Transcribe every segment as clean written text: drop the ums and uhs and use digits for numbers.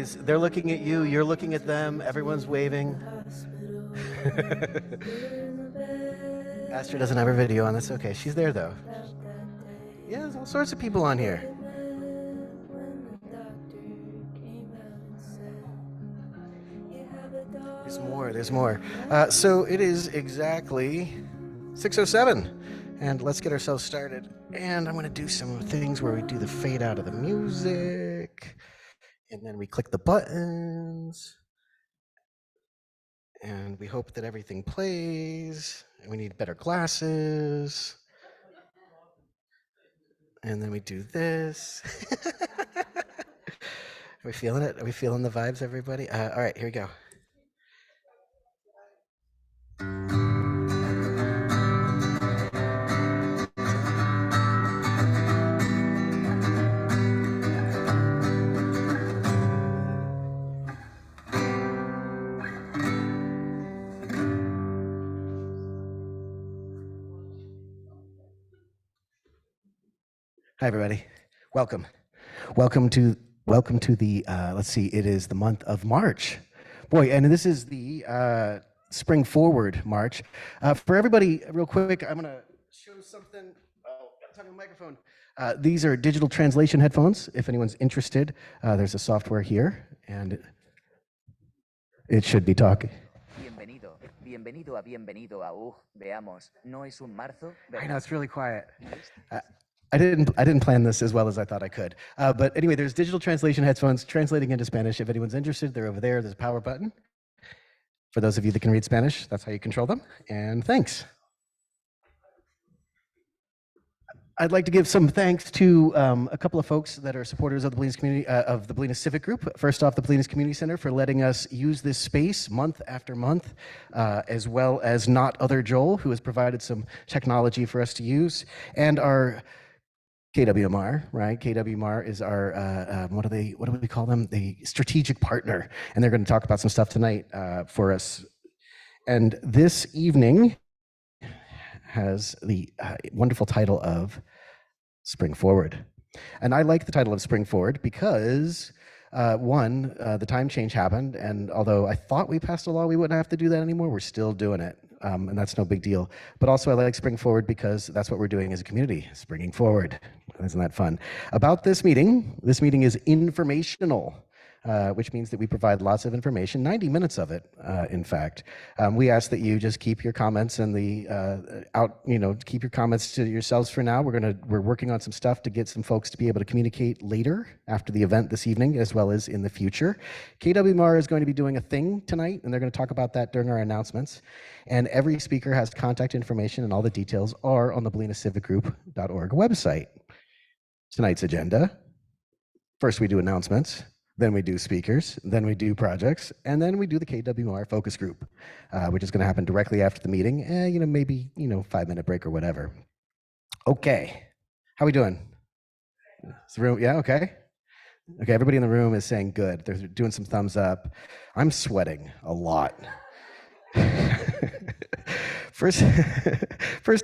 They're looking at you, you're looking at them, everyone's waving. Astrid doesn't have her video on, that's okay. She's there though. Yeah, there's all sorts of people on here. There's more. So it is exactly 6:07, and let's get ourselves started. And I'm going to do some things where we do the fade out of the music, and then we click the buttons, and we hope that everything plays. And we need better glasses. And then we do this. Are we feeling it? Are we feeling the vibes, everybody? All right, here we go. Hi, everybody. Welcome to the, let's see, it is the month of March. Boy, and this is the Spring Forward March. For everybody, real quick, I'm gonna show something. Oh, got to talk on the microphone. These are digital translation headphones. If anyone's interested, there's a software here, and it should be talking. Bienvenido a veamos. No es un marzo. I know, it's really quiet. I didn't plan this as well as I thought I could. But anyway, there's digital translation headphones translating into Spanish. If anyone's interested, they're over there. There's a power button. For those of you that can read Spanish, that's how you control them. And thanks. I'd like to give some thanks to a couple of folks that are supporters of the Bolinas community, of the Bolinas Civic Group. First off, the Bolinas Community Center for letting us use this space month after month, as well as Not Other Joel, who has provided some technology for us to use, and our KWMR, right? KWMR is our, what do we call them? The strategic partner. And they're going to talk about some stuff tonight for us. And this evening has the wonderful title of Spring Forward. And I like the title of Spring Forward because one, the time change happened. And although I thought we passed a law, we wouldn't have to do that anymore, we're still doing it. And that's no big deal. But also I like Spring Forward because that's what we're doing as a community, springing forward. Isn't that fun? About this meeting is informational, which means that we provide lots of information, 90 minutes of it, in fact. We ask that you just keep your comments and keep your comments to yourselves for now. We're working on some stuff to get some folks to be able to communicate later after the event this evening, as well as in the future. KWMR is going to be doing a thing tonight, and they're going to talk about that during our announcements. And every speaker has contact information, and all the details are on the bolinascivicgroup.org website. Tonight's agenda: first we do announcements, then we do speakers, then we do projects, and then we do the KWMR focus group, which is going to happen directly after the meeting. Maybe 5-minute break or whatever. Okay, how we doing? Is the room? Yeah, okay. Okay, everybody in the room is saying good. They're doing some thumbs up. I'm sweating a lot. First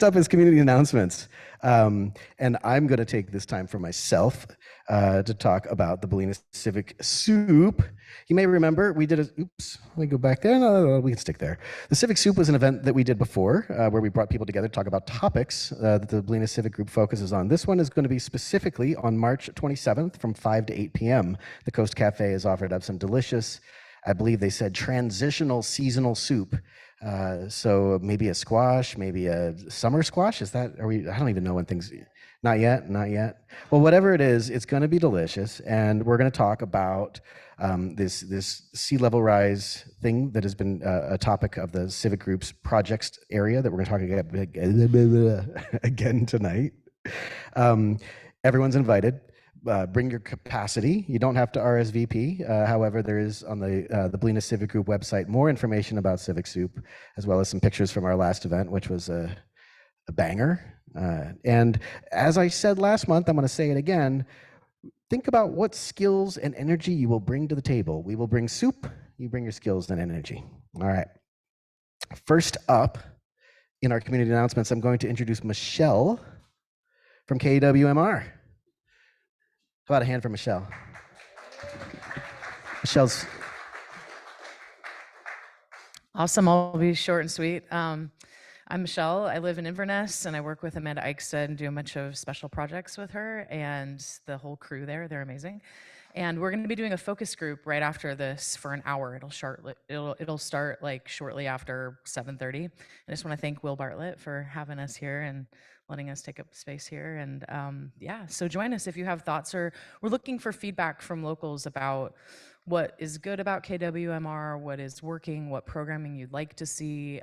up is community announcements. And I'm going to take this time for myself to talk about the Bolinas Civic Soup. You may remember we did oops, let me go back there. No, we can stick there. The Civic Soup was an event that we did before where we brought people together to talk about topics that the Bolinas Civic Group focuses on. This one is going to be specifically on March 27th from 5 to 8 p.m. The Coast Cafe has offered up some delicious, I believe they said, transitional seasonal soup. So maybe a squash, maybe a summer squash. I don't even know when things, not yet. Well, whatever it is, it's going to be delicious. And we're going to talk about this sea level rise thing that has been a topic of the Civic Group's projects area that we're going to talk again tonight. Everyone's invited. Bring your capacity. You don't have to RSVP. However, there is on the Bolinas Civic Group website more information about Civic Soup, as well as some pictures from our last event, which was a banger. And as I said last month, I'm going to say it again. Think about what skills and energy you will bring to the table. We will bring soup. You bring your skills and energy. All right. First up in our community announcements, I'm going to introduce Michelle from KWMR. How about a hand for Michelle? Michelle's. Awesome. I'll be short and sweet. I'm Michelle. I live in Inverness, and I work with Amanda Eichstead and do a bunch of special projects with her and the whole crew there. They're amazing. And we're going to be doing a focus group right after this for an hour. It'll start like shortly after 7:30. I just want to thank Will Bartlett for having us here and letting us take up space here. And yeah, so join us if you have thoughts, or we're looking for feedback from locals about what is good about KWMR, what is working, what programming you'd like to see,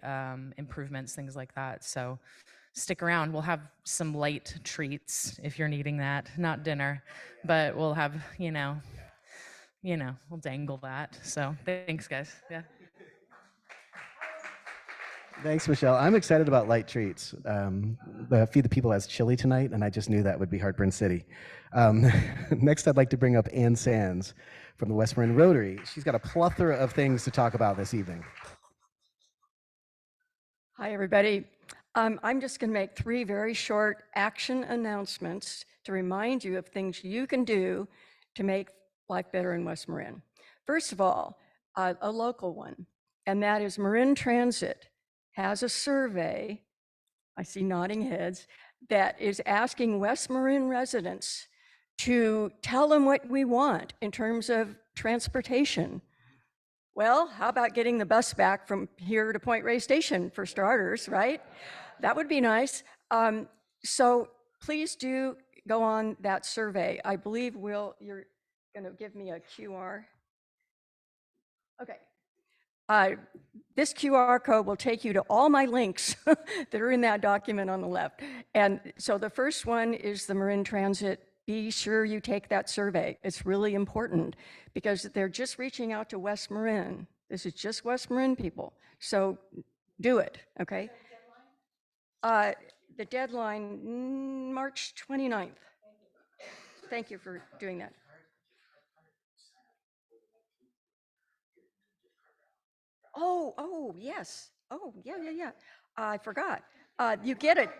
improvements, things like that. So stick around. We'll have some light treats if you're needing that. Not dinner, but we'll have, we'll dangle that. So thanks, guys. Yeah. Thanks, Michelle. I'm excited about light treats. The Feed the People has chili tonight, and I just knew that would be Heartburn City. Next, I'd like to bring up Ann Sands from the West Marin Rotary. She's got a plethora of things to talk about this evening. Hi, everybody. I'm just going to make 3 very short action announcements to remind you of things you can do to make life better in West Marin. First of all, a local one, and that is Marin Transit has a survey, I see nodding heads, that is asking West Marin residents to tell them what we want in terms of transportation. Well, how about getting the bus back from here to Point Reyes Station for starters, right? That would be nice. So please do go on that survey. I believe, Will, you're going to give me a QR. Okay. This QR code will take you to all my links that are in that document on the left. And so the first one is the Marin Transit. Be sure you take that survey. It's really important because they're just reaching out to West Marin. This is just West Marin people. So do it, okay? The deadline, March 29th. Thank you for doing that. Oh, yes. Oh, yeah. I forgot. You get it.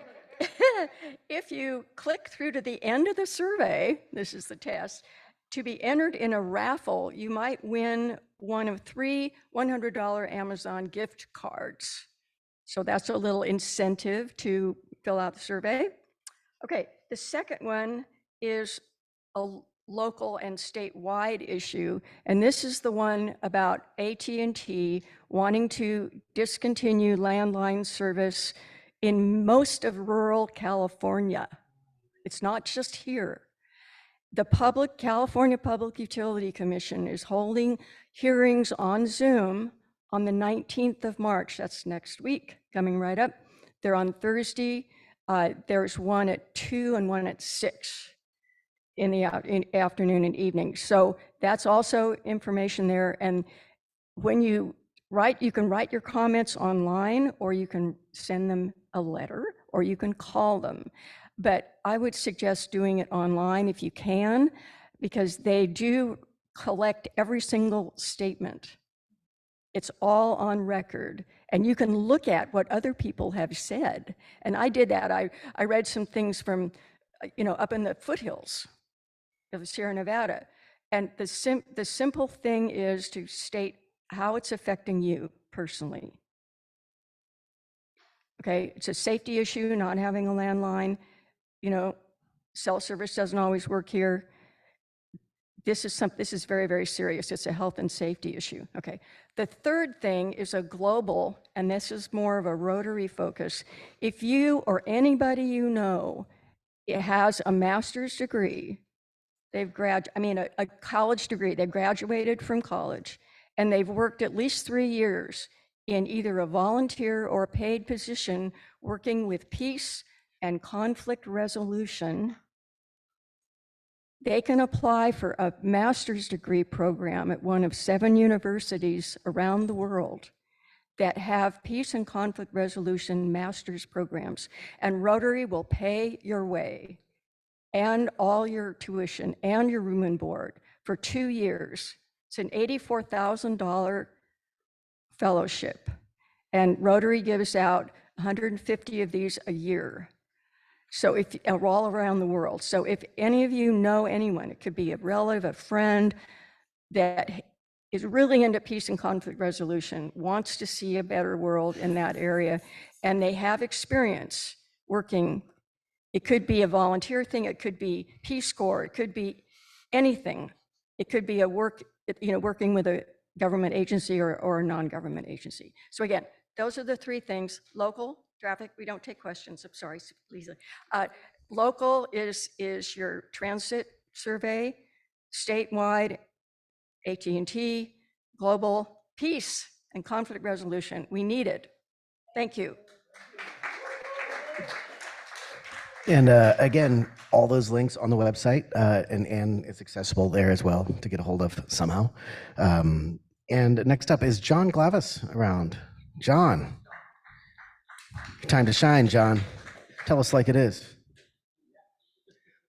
If you click through to the end of the survey, this is the test, to be entered in a raffle, you might win one of 3 $100 Amazon gift cards. So that's a little incentive to fill out the survey. Okay, the second one is a local and statewide issue, and this is the one about AT&T wanting to discontinue landline service in most of rural California. It's not just here. The California Public Utility Commission is holding hearings on Zoom on the 19th of March. That's next week, coming right up. They're on Thursday. There's one at 2 and one at 6 in the afternoon and evening. So that's also information there. And when you write, you can write your comments online, or you can send them a letter, or you can call them. But I would suggest doing it online if you can, because they do collect every single statement. It's all on record, and you can look at what other people have said. And I did that. I read some things from, up in the foothills of Sierra Nevada. And the simple thing is to state how it's affecting you personally. Okay, it's a safety issue, not having a landline. Cell service doesn't always work here. This is very, very serious. It's a health and safety issue. Okay. The third thing is a global, and this is more of a Rotary focus. If you or anybody it has a master's degree, a college degree, they've graduated from college, and they've worked at least 3 years in either a volunteer or a paid position working with peace and conflict resolution, they can apply for a master's degree program at one of 7 universities around the world that have peace and conflict resolution master's programs. And Rotary will pay your way and all your tuition and your room and board for 2 years. It's an $84,000 fellowship. And Rotary gives out 150 of these a year. So all around the world. So if any of you know anyone, it could be a relative, a friend, that is really into peace and conflict resolution, wants to see a better world in that area, and they have experience working. It could be a volunteer thing, it could be Peace Corps, it could be anything. It could be a working with a government agency or a non-government agency. So again, those are the three things. Local, traffic, we don't take questions, I'm sorry, Lisa. Local is your transit survey, statewide, AT&T, global, peace and conflict resolution. We need it. Thank you. And again, all those links on the website, and it's accessible there as well to get a hold of somehow. And next up is John Glavis around. John, time to shine, John. Tell us like it is.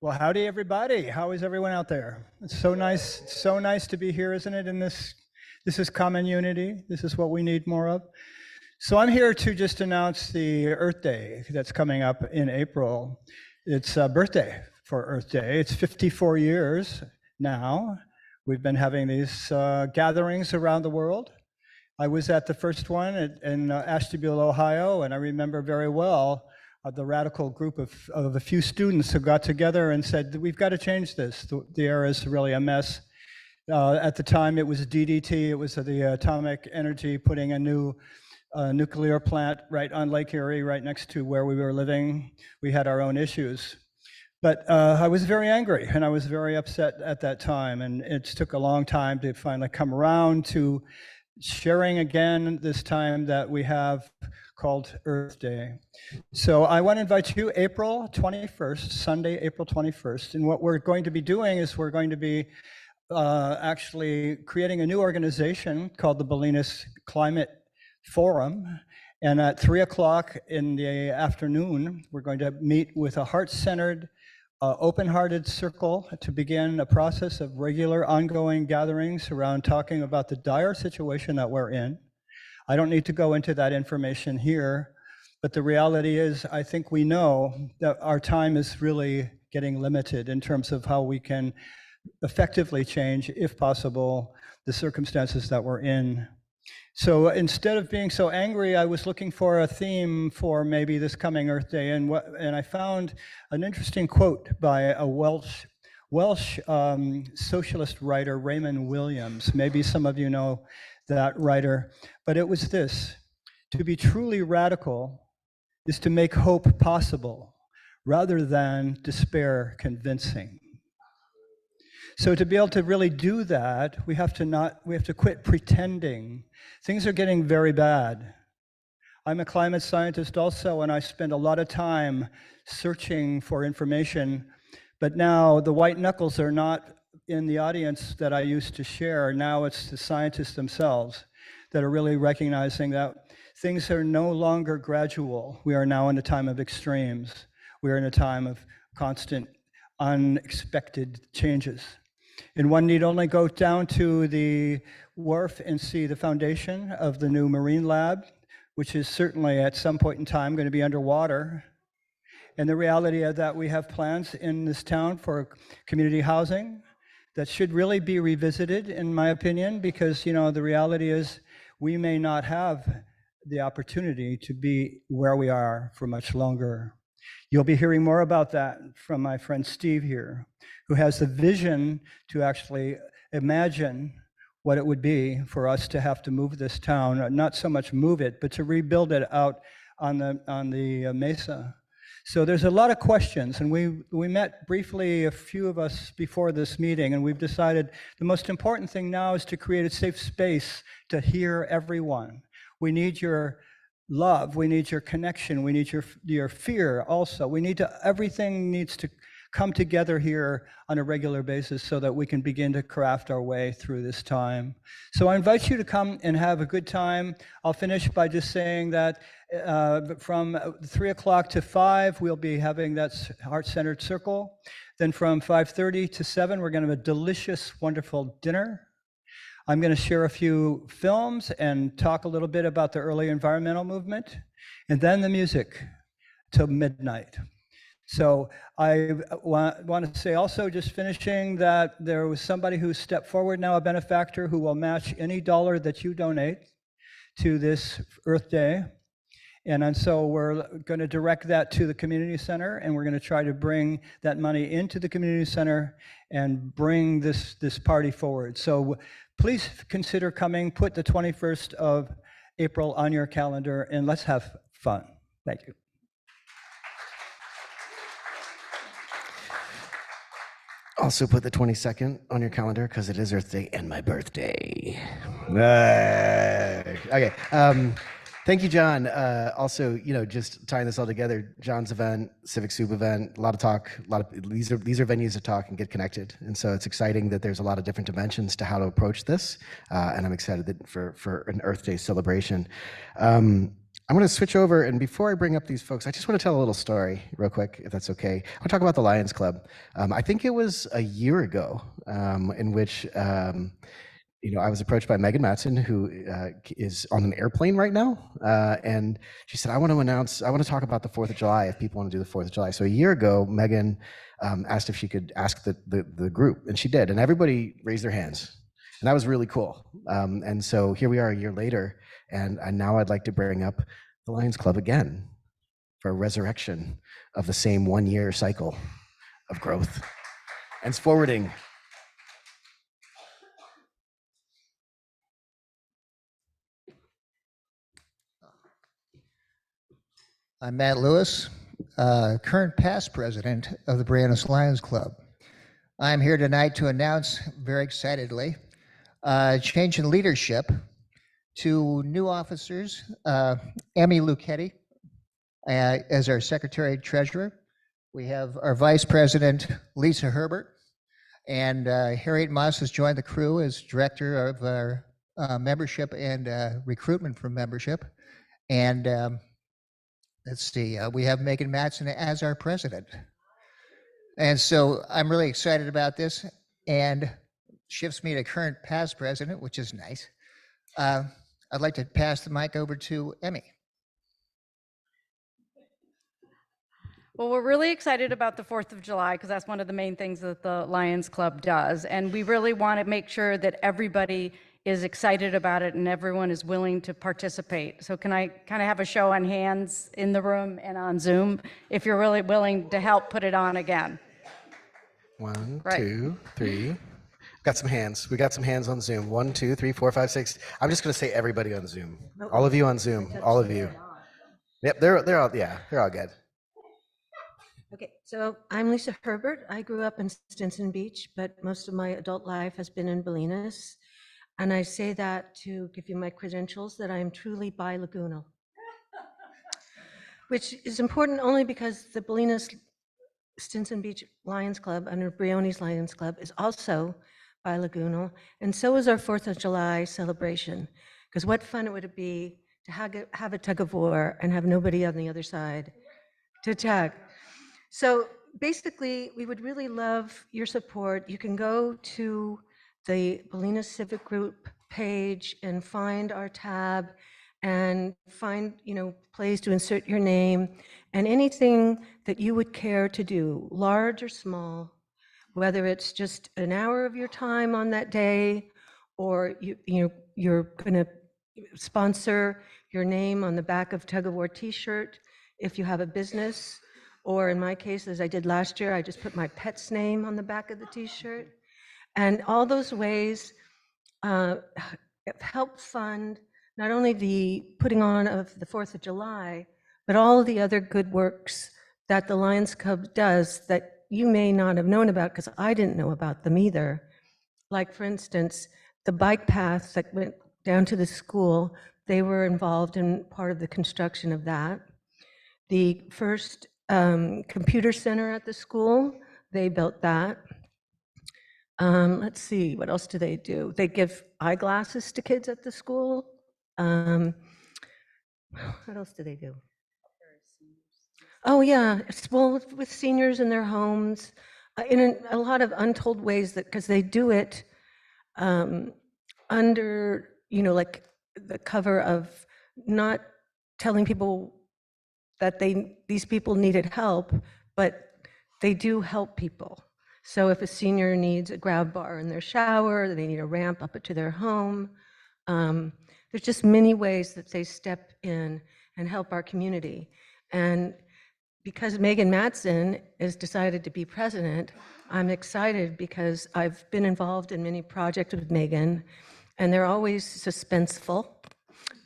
Well, howdy, everybody. How is everyone out there? It's so nice to be here, isn't it? And this is common unity. This is what we need more of. So I'm here to just announce the Earth Day that's coming up in April. It's a birthday for Earth Day. It's 54 years now. We've been having these gatherings around the world. I was at the first one in Ashtabula, Ohio, and I remember very well the radical group of a few students who got together and said, we've got to change this. The air is really a mess. At the time, it was DDT. It was the atomic energy putting a new nuclear plant right on Lake Erie, right next to where we were living. We had our own issues. But I was very angry and I was very upset at that time. And it took a long time to finally come around to sharing again this time that we have called Earth Day. So I want to invite you April 21st, Sunday, April 21st. And what we're going to be doing is we're going to be actually creating a new organization called the Bolinas Climate Forum. And at 3 o'clock in the afternoon, we're going to meet with a heart-centered, open-hearted circle to begin a process of regular ongoing gatherings around talking about the dire situation that we're in. I don't need to go into that information here, but the reality is I think we know that our time is really getting limited in terms of how we can effectively change, if possible, the circumstances that we're in. So instead of being so angry, I was looking for a theme for maybe this coming Earth Day, and I found an interesting quote by a Welsh socialist writer, Raymond Williams. Maybe some of you know that writer, but it was this: to be truly radical is to make hope possible rather than despair convincing. So to be able to really do that, we have to quit pretending. Things are getting very bad. I'm a climate scientist also, and I spend a lot of time searching for information, but now the white knuckles are not in the audience that I used to share. Now it's the scientists themselves that are really recognizing that things are no longer gradual. We are now in a time of extremes. We are in a time of constant, unexpected changes. And one need only go down to the wharf and see the foundation of the new Marine lab, which is certainly at some point in time going to be underwater. And the reality of that, we have plans in this town for community housing that should really be revisited, in my opinion, because the reality is we may not have the opportunity to be where we are for much longer. You'll be hearing more about that from my friend Steve here, who has the vision to actually imagine what it would be for us to have to move this town, not so much move it, but to rebuild it out on the mesa. So there's a lot of questions, and we met briefly, a few of us, before this meeting, and we've decided the most important thing now is to create a safe space to hear everyone. We need your love, we need your connection, we need your fear also. Everything needs to come together here on a regular basis so that we can begin to craft our way through this time. So I invite you to come and have a good time. I'll finish by just saying that from 3 o'clock to 5, we'll be having that heart-centered circle. Then from 5:30 to 7, we're going to have a delicious, wonderful dinner. I'm going to share a few films and talk a little bit about the early environmental movement, and then the music till midnight. So I want to say also, just finishing, that there was somebody who stepped forward now, a benefactor who will match any dollar that you donate to this Earth Day. And so we're going to direct that to the community center, and we're going to try to bring that money into the community center and bring this party forward. So please consider coming. Put the 21st of April on your calendar, and let's have fun. Thank you. Also put the 22nd on your calendar because it is Earth Day and my birthday. Okay. Thank you, John. Also, just tying this all together, John's event, Civic Soup event, a lot of talk, these are venues to talk and get connected. And so it's exciting that there's a lot of different dimensions to how to approach this. And I'm excited for an Earth Day celebration. I'm going to switch over, and before I bring up these folks, I just want to tell a little story real quick, if that's okay. I want to talk about the Lions Club. I think it was a year ago in which I was approached by Megan Matson, who is on an airplane right now, and she said, I want to talk about the 4th of July if people want to do the 4th of July. So a year ago, Megan asked if she could ask the group, and she did, and everybody raised their hands. And that was really cool. And so here we are a year later, and now I'd like to bring up the Lions Club again for a resurrection of the same 1-year cycle of growth and forwarding. I'm Matt Lewis, current past president of the Bolinas Lions Club. I'm here tonight to announce, very excitedly, a change in leadership to new officers, Emmy Lucchetti as our secretary treasurer. We have our vice president, Lisa Herbert, and Harriet Moss has joined the crew as director of our membership and recruitment for membership. And let's see, we have Megan Matson as our president. And so I'm really excited about this, and shifts me to current past president, which is nice. I'd like to pass the mic over to Emmy. Well, we're really excited about the 4th of July because that's one of the main things that the Lions Club does. And we really want to make sure that everybody is excited about it and everyone is willing to participate. So can I kind of have a show on hands in the room and on Zoom if you're really willing to help put it on again? 1, Right. 2, 3. Got some hands. We got some hands on Zoom. 1, 2, 3, 4, 5, 6. I'm just going to say everybody on Zoom. All of you on Zoom. All of you. Yep, they're all good. Okay, so I'm Lisa Herbert. I grew up in Stinson Beach, but most of my adult life has been in Bolinas. And I say that to give you my credentials that I am truly bi-lagoonal, which is important only because the Bolinas Stinson Beach Lions Club under Brioni's Lions Club is also bi-lagoonal, and so is our 4th of July celebration. Because what fun it would be to have a tug of war and have nobody on the other side to tug. So basically, we would really love your support. You can go to the Bolinas Civic Group page and find our tab and find, place to insert your name and anything that you would care to do, large or small, whether it's just an hour of your time on that day, or you're going to sponsor your name on the back of Tug of War t-shirt if you have a business, or in my case, as I did last year, I just put my pet's name on the back of the t-shirt. And all those ways help fund not only the putting on of the 4th of July, but all the other good works that the Lions Club does that you may not have known about, because I didn't know about them either. Like, for instance, the bike path that went down to the school, they were involved in part of the construction of that. The first computer center at the school, they built that. Let's see, what else do? They give eyeglasses to kids at the school. What else do they do? Oh yeah, well, with seniors in their homes, in a lot of untold ways, that because they do it under, like the cover of not telling people that these people needed help, but they do help people. So if a senior needs a grab bar in their shower, they need a ramp up to their home, there's just many ways that they step in and help our community. And because Megan Matson has decided to be president, I'm excited because I've been involved in many projects with Megan, and they're always suspenseful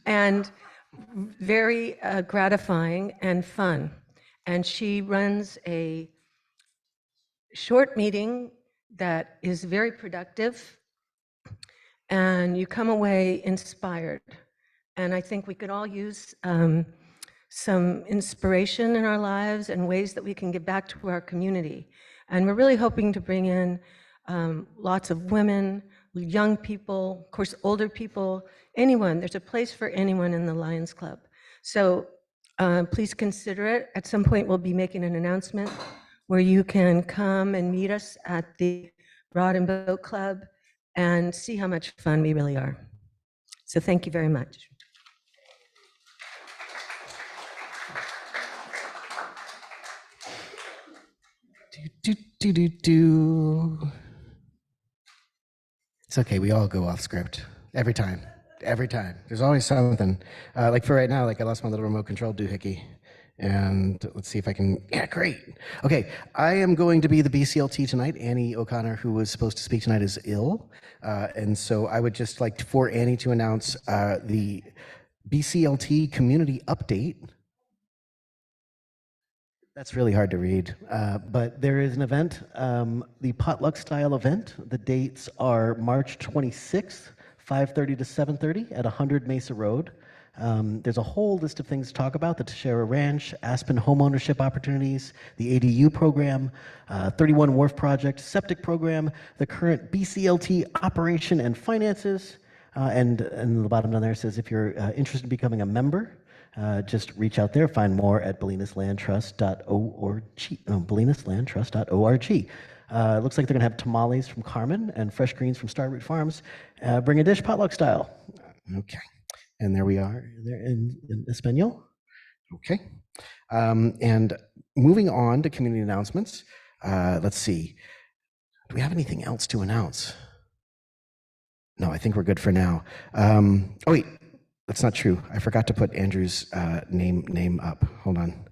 and very gratifying and fun. And she runs a short meeting that is very productive, and you come away inspired. And I think we could all use some inspiration in our lives and ways that we can give back to our community. And we're really hoping to bring in lots of women, young people, of course, older people, anyone. There's a place for anyone in the Lions Club. So please consider it. At some point, we'll be making an announcement where you can come and meet us at the Rod and Boat Club and see how much fun we really are. So thank you very much. It's okay. We all go off script every time. Every time. There's always something. Like for right now, like I lost my little remote control doohickey. And let's see if I can. Yeah, great. Okay, I am going to be the BCLT tonight. Annie O'Connor, who was supposed to speak tonight, is ill. And so I would just like for Annie to announce the BCLT community update. That's really hard to read, but there is an event, the potluck style event. The dates are March 26th, 5:30 to 7:30 at 100 Mesa Road. There's a whole list of things to talk about: the Teixeira Ranch, Aspen homeownership opportunities, the ADU program, 31 Wharf Project, septic program, the current BCLT operation and finances, and the bottom down there says if you're interested in becoming a member, just reach out there, find more at bolinaslandtrust.org. Bolinaslandtrust.org. It looks like they're going to have tamales from Carmen and fresh greens from Starroot Farms. Bring a dish potluck style. Okay. And there we are, there in Espanol. Okay. And moving on to community announcements. Let's see. Do we have anything else to announce? No, I think we're good for now. Oh, wait. That's not true. I forgot to put Andrew's name up. Hold on.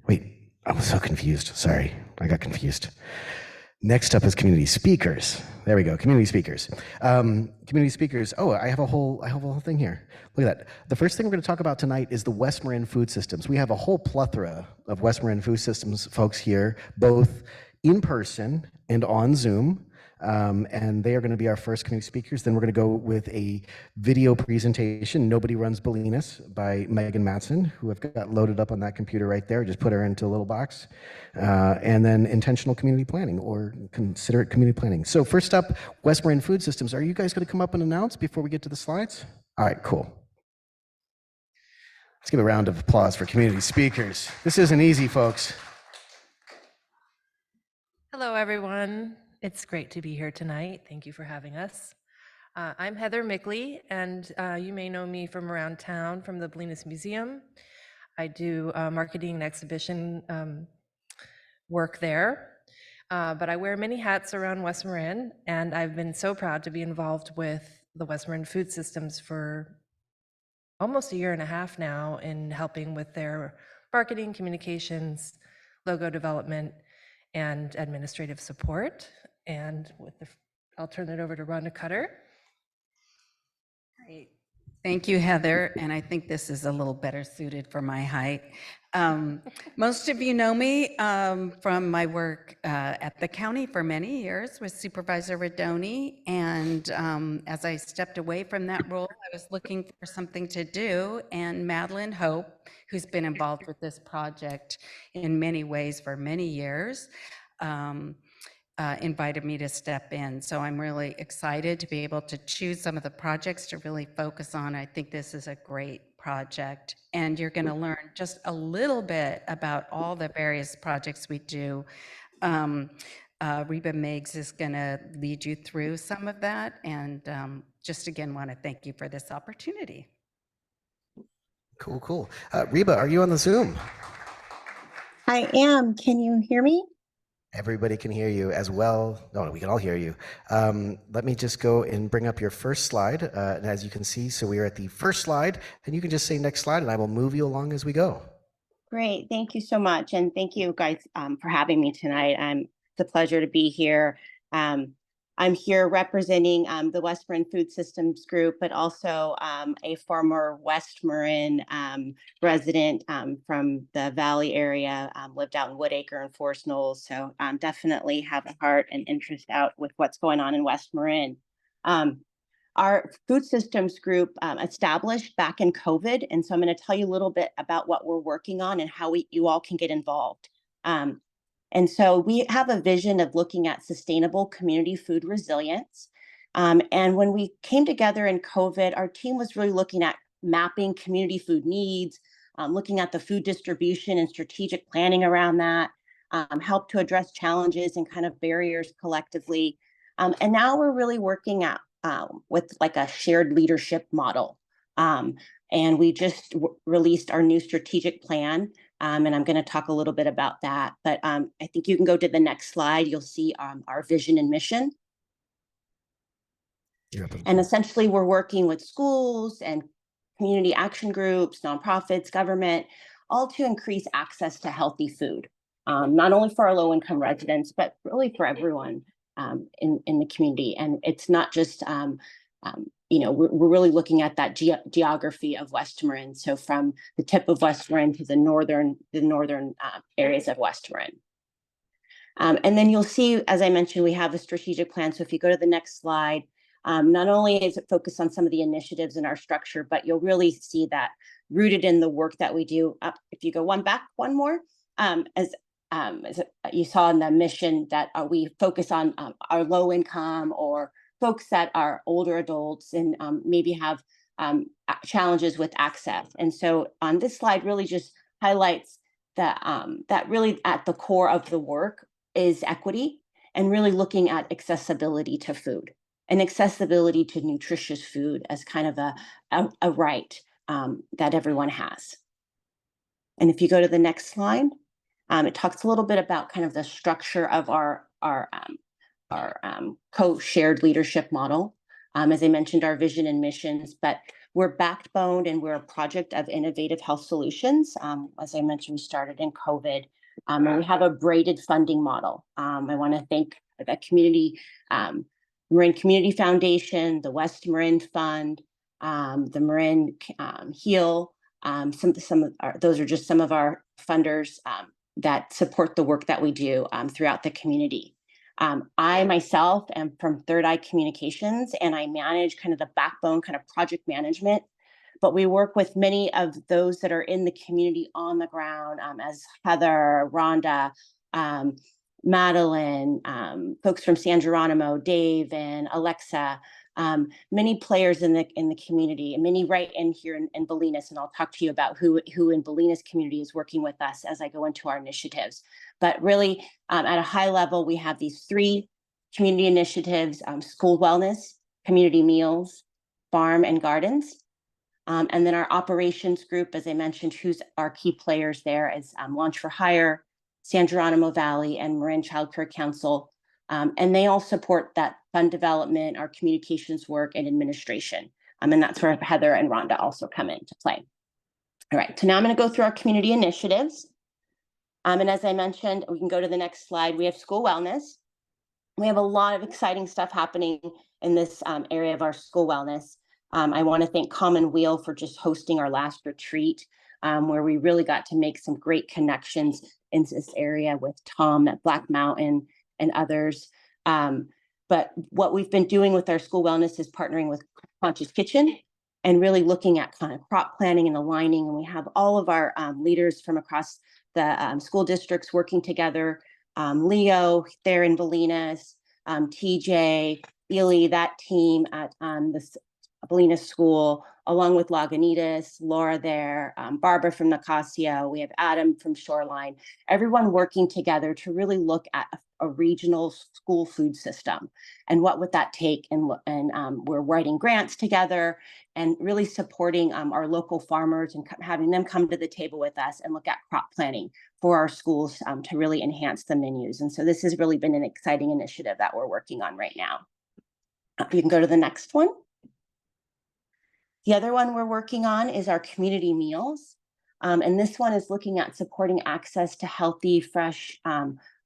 Wait, I was so confused. Sorry, I got confused. Next up is community speakers. There we go, community speakers. Community speakers. Oh, I have a whole thing here. Look at that. The first thing we're going to talk about tonight is the West Marin food systems. We have a whole plethora of West Marin food systems folks here, both in person and on Zoom. And they are going to be our first community speakers. Then we're going to go with a video presentation, Nobody Runs Bolinas, by Megan Matson, who I've got loaded up on that computer right there. Just put her into a little box. And then intentional community planning, or considerate community planning. So first up, West Marin Food Systems. Are you guys going to come up and announce before we get to the slides? All right, cool. Let's give a round of applause for community speakers. This isn't easy, folks. Hello, everyone. It's great to be here tonight. Thank you for having us. I'm Heather Mickley, and you may know me from around town from the Bolinas Museum. I do marketing and exhibition work there, but I wear many hats around West Marin, and I've been so proud to be involved with the West Marin Food Systems for almost a year and a half now in helping with their marketing, communications, logo development, and administrative support. And I'll turn it over to Rhonda Kutter. Great. Thank you, Heather. And I think this is a little better suited for my height. Most of you know me from my work at the county for many years with Supervisor Rodoni. And as I stepped away from that role, I was looking for something to do. And Madeline Hope, who's been involved with this project in many ways for many years, invited me to step in. So I'm really excited to be able to choose some of the projects to really focus on. I think this is a great project, and you're going to learn just a little bit about all the various projects we do. Reba Meigs is going to lead you through some of that, and just again want to thank you for this opportunity. Cool, cool. Reba, are you on the Zoom? I am. Can you hear me? Everybody can hear you as well. No, we can all hear you. Let me just go and bring up your first slide. And as you can see, so we are at the first slide, and you can just say next slide, and I will move you along as we go. Great. Thank you so much. And thank you guys for having me tonight. It's a pleasure to be here. I'm here representing the West Marin Food Systems Group, but also a former West Marin resident from the Valley area, lived out in Woodacre and Forest Knolls. So definitely have a heart and interest out with what's going on in West Marin. Our food systems group established back in COVID. And so I'm going to tell you a little bit about what we're working on and how you all can get involved. And so we have a vision of looking at sustainable community food resilience. And when we came together in COVID, our team was really looking at mapping community food needs, looking at the food distribution and strategic planning around that, help to address challenges and kind of barriers collectively. And now we're really working at with like a shared leadership model. And we just released our new strategic plan. And I'm going to talk a little bit about that. But I think you can go to the next slide. You'll see our vision and mission. And essentially, we're working with schools and community action groups, nonprofits, government, all to increase access to healthy food, not only for our low-income residents, but really for everyone in the community. And it's not just, we're really looking at that geography of West Marin. So from the tip of West Marin to the northern areas of West Marin. And then you'll see, as I mentioned, we have a strategic plan. So if you go to the next slide, not only is it focused on some of the initiatives in our structure, but you'll really see that rooted in the work that we do. If you go one more, as you saw in the mission, that we focus on our low income or folks that are older adults and maybe have challenges with access. And so on this slide really just highlights that really at the core of the work is equity and really looking at accessibility to food and accessibility to nutritious food as kind of a right that everyone has. And if you go to the next slide, it talks a little bit about kind of the structure of our co-shared leadership model. As I mentioned, our vision and missions, but we're backboned and we're a project of innovative health solutions. As I mentioned, we started in COVID, and we have a braided funding model. I want to thank the community, Marin Community Foundation, the West Marin Fund, the Marin Heal. Those are just some of our funders that support the work that we do throughout the community. I myself am from Third Eye Communications, and I manage kind of the backbone kind of project management, but we work with many of those that are in the community on the ground, as Heather, Rhonda, Madeline, folks from San Geronimo, Dave and Alexa, many players in the community, and many right in here in Bolinas, and I'll talk to you about who in Bolinas community is working with us as I go into our initiatives. But really, at a high level, we have these 3 community initiatives: school wellness, community meals, farm and gardens. And then our operations group, as I mentioned, who's our key players there is Launch for Hire, San Geronimo Valley, and Marin Child Care Council. And they all support that fund development, our communications work, and administration. And that's where Heather and Rhonda also come into play. All right, so now I'm going to go through our community initiatives. And as I mentioned, we can go to the next slide. We have school wellness. We have a lot of exciting stuff happening in this area of our school wellness. I want to thank Commonweal for just hosting our last retreat, where we really got to make some great connections in this area with Tom at Black Mountain and others. But what we've been doing with our school wellness is partnering with Conscious Kitchen and really looking at kind of crop planning and aligning. And we have all of our leaders from across the school districts working together. Leo there in Bolinas, TJ, Ely, that team at the Bolinas School, along with Lagunitas, Laura there, Barbara from Nicasio, we have Adam from Shoreline, everyone working together to really look at a regional school food system. And what would that take? And we're writing grants together and really supporting our local farmers and having them come to the table with us and look at crop planning for our schools to really enhance the menus. And so this has really been an exciting initiative that we're working on right now. You can go to the next one. The other one we're working on is our community meals. And this one is looking at supporting access to healthy, fresh,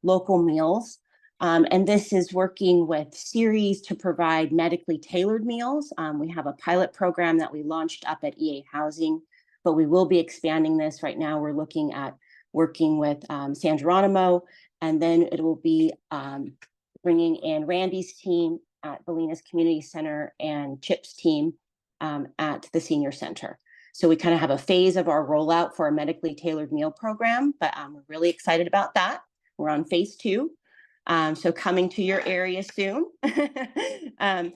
local meals. And this is working with Series to provide medically tailored meals. We have a pilot program that we launched up at EA Housing, but we will be expanding this. Right now, we're looking at working with San Geronimo, and then it will be bringing in Randy's team at Bolinas Community Center and Chip's team at the Senior Center. So we kind of have a phase of our rollout for a medically tailored meal program, but we're really excited about that. We're on phase 2. So coming to your area soon. And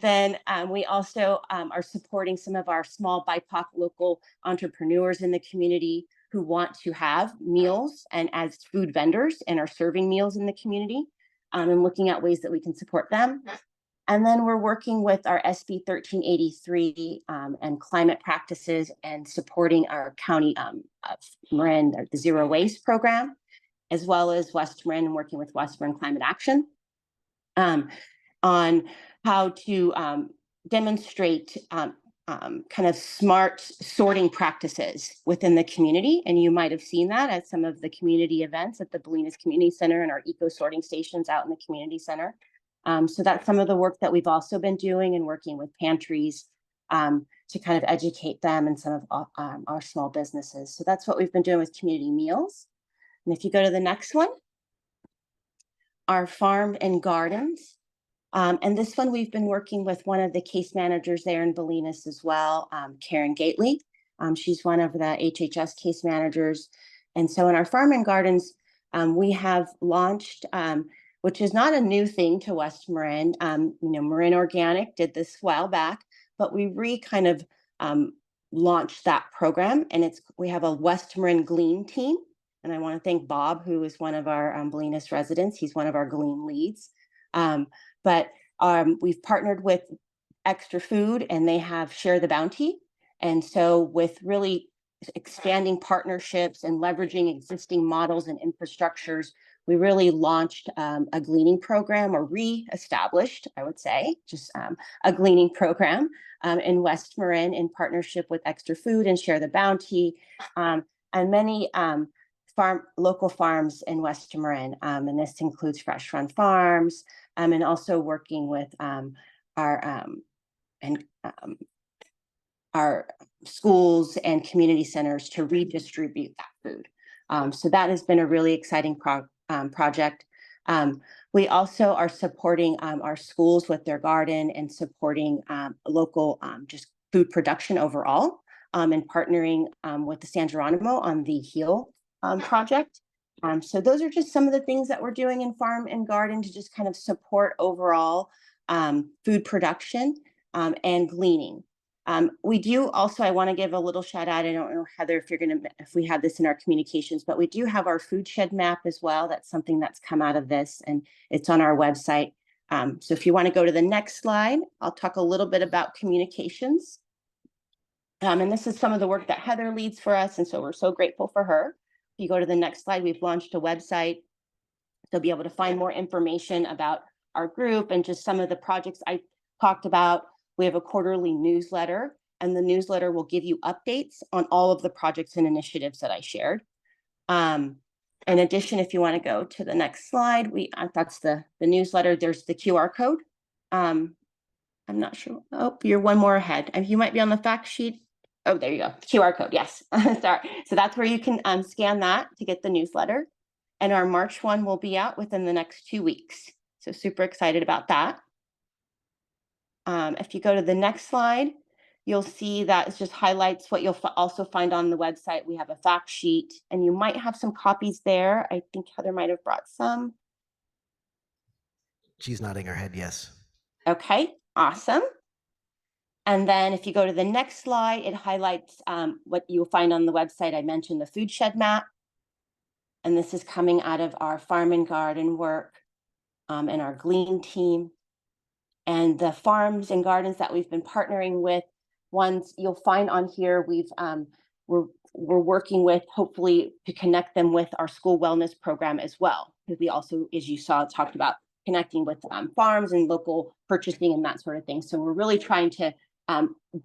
then we also are supporting some of our small BIPOC local entrepreneurs in the community who want to have meals and as food vendors and are serving meals in the community and looking at ways that we can support them. And then we're working with our SB 1383 and climate practices and supporting our county of Marin, the Zero Waste program, as well as West Marin and working with West Marin Climate Action on how to demonstrate kind of smart sorting practices within the community. And you might have seen that at some of the community events at the Bolinas Community Center and our eco sorting stations out in the community center. So that's some of the work that we've also been doing and working with pantries to kind of educate them and some of our small businesses. So that's what we've been doing with community meals. And if you go to the next one, our farm and gardens. And this one, we've been working with one of the case managers there in Bolinas as well, Karen Gately. She's one of the HHS case managers. And so in our farm and gardens, we have launched, which is not a new thing to West Marin. Marin Organic did this a while back, but we kind of launched that program. And we have a West Marin Glean team. And I want to thank Bob, who is one of our Bolinas residents. He's one of our Glean leads. But we've partnered with Extra Food, and they have Share the Bounty. And so with really expanding partnerships and leveraging existing models and infrastructures, we really launched a gleaning program, or re-established, I would say, just a gleaning program in West Marin in partnership with Extra Food and Share the Bounty, and many local farms in West Marin. And this includes Fresh Run Farms, and also working with our schools and community centers to redistribute that food. So that has been a really exciting project. We also are supporting our schools with their garden and supporting local just food production overall, and partnering with the San Geronimo on the HEAL project. So those are just some of the things that we're doing in farm and garden to just kind of support overall food production and gleaning. We do also, I want to give a little shout out. I don't know, Heather, if we have this in our communications, but we do have our food shed map as well. That's something that's come out of this, and it's on our website. So if you want to go to the next slide, I'll talk a little bit about communications. And this is some of the work that Heather leads for us, and so we're so grateful for her. If you go to the next slide, we've launched a website. They'll be able to find more information about our group and just some of the projects I talked about. We have a quarterly newsletter, and the newsletter will give you updates on all of the projects and initiatives that I shared. In addition, if you want to go to the next slide, that's the newsletter. There's the QR code. I'm not sure. Oh, you're one more ahead. And you might be on the fact sheet. Oh, there you go. QR code. Yes. Sorry. So that's where you can scan that to get the newsletter. And our March one will be out within the next 2 weeks. So super excited about that. If you go to the next slide, you'll see that it just highlights what you'll also find on the website. We have a fact sheet, and you might have some copies there. I think Heather might have brought some. She's nodding her head, yes. Okay, awesome. And then if you go to the next slide, it highlights what you'll find on the website. I mentioned the food shed map. And this is coming out of our farm and garden work and our Glean team. And the farms and gardens that we've been partnering with, ones you'll find on here, we're working with, hopefully to connect them with our school wellness program as well, because we also, as you saw, talked about connecting with farms and local purchasing and that sort of thing. So we're really trying to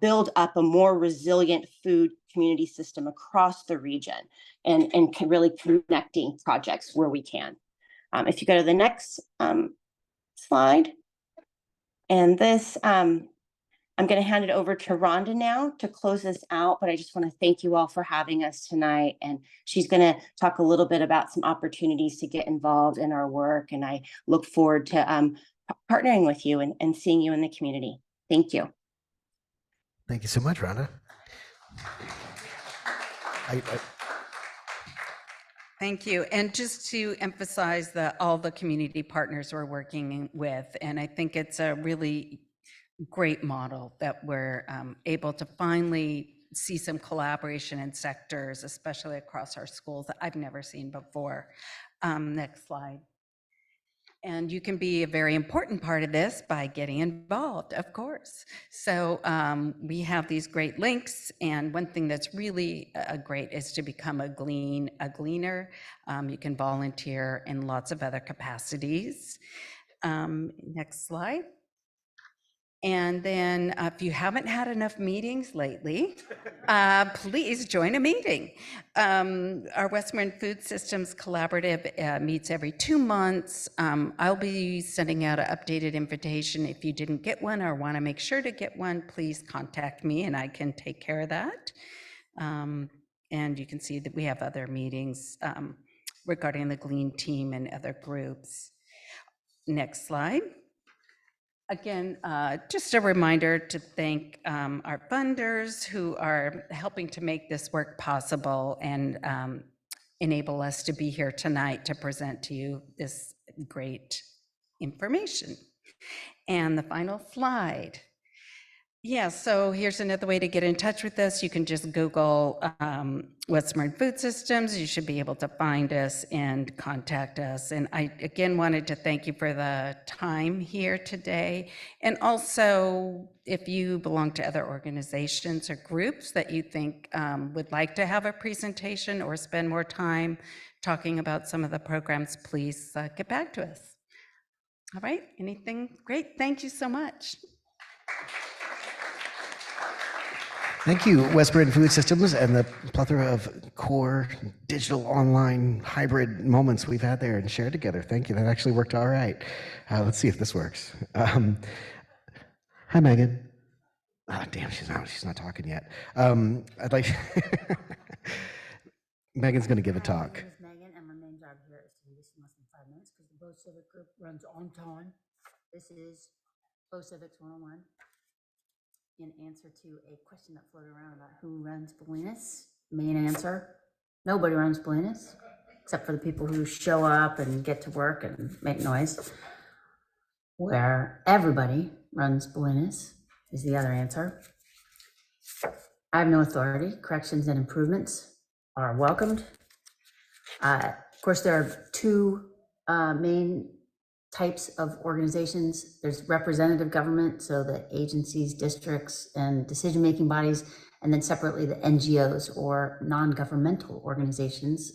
build up a more resilient food community system across the region, and really connecting projects where we can. If you go to the next slide, and this, I'm going to hand it over to Rhonda now to close this out, but I just want to thank you all for having us tonight. And she's going to talk a little bit about some opportunities to get involved in our work. And I look forward to partnering with you and seeing you in the community. Thank you. Thank you so much, Rhonda. Thank you. And just to emphasize all the community partners we're working with, and I think it's a really great model that we're able to finally see some collaboration in sectors, especially across our schools, that I've never seen before. Next slide. And you can be a very important part of this by getting involved, of course. So we have these great links, and one thing that's really great is to become a gleaner. You can volunteer in lots of other capacities. Next slide. And then if you haven't had enough meetings lately, please join a meeting. Our West Marin Food Systems Collaborative meets every 2 months. I'll be sending out an updated invitation. If you didn't get one or want to make sure to get one, please contact me and I can take care of that. And you can see that we have other meetings regarding the Glean team and other groups. Next slide. Again, just a reminder to thank our funders who are helping to make this work possible and enable us to be here tonight to present to you this great information. And the final slide. Yeah, so here's another way to get in touch with us. You can just Google West Marin Food Systems. You should be able to find us and contact us. And I, again, wanted to thank you for the time here today. And also, if you belong to other organizations or groups that you think would like to have a presentation or spend more time talking about some of the programs, please get back to us. All right, anything? Great, thank you so much. Thank you, West Marin Food Systems, and the plethora of core digital online hybrid moments we've had there and shared together. Thank you. That actually worked all right. Let's see if this works. Hi, Megan. Oh, damn, she's not talking yet. I'd like Megan's going to give a talk. My name is Megan, and my main job here is to do this in less than 5 minutes because the Bo Civic group runs on time. This is Bo Civics 101. In answer to a question that floated around about who runs Bolinas, main answer, nobody runs Bolinas, except for the people who show up and get to work and make noise. Where everybody runs Bolinas is the other answer. I have no authority. Corrections and improvements are welcomed. Of course, there are two main types of organizations. There's representative government, so the agencies, districts, and decision-making bodies, and then separately the NGOs, or non-governmental organizations,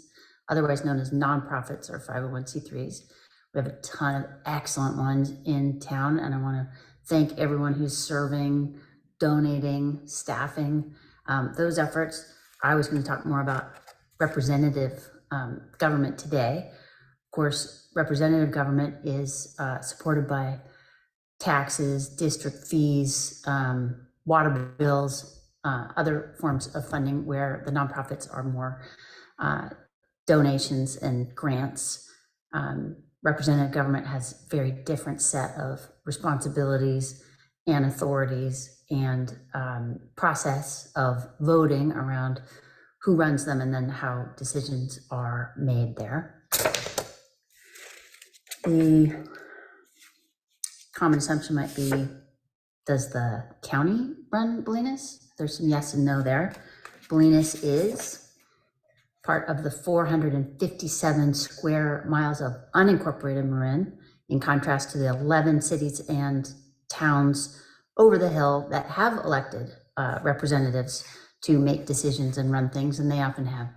otherwise known as nonprofits or 501c3s. We have a ton of excellent ones in town, and I want to thank everyone who's serving, donating, staffing those efforts. I was going to talk more about representative government today. Of course, representative government is supported by taxes, district fees, water bills, other forms of funding, where the nonprofits are more donations and grants. Representative government has a very different set of responsibilities and authorities and process of voting around who runs them and then how decisions are made there. The common assumption might be, does the county run Bolinas? There's some yes and no there. Bolinas is part of the 457 square miles of unincorporated Marin, in contrast to the 11 cities and towns over the hill that have elected representatives to make decisions and run things, and they often have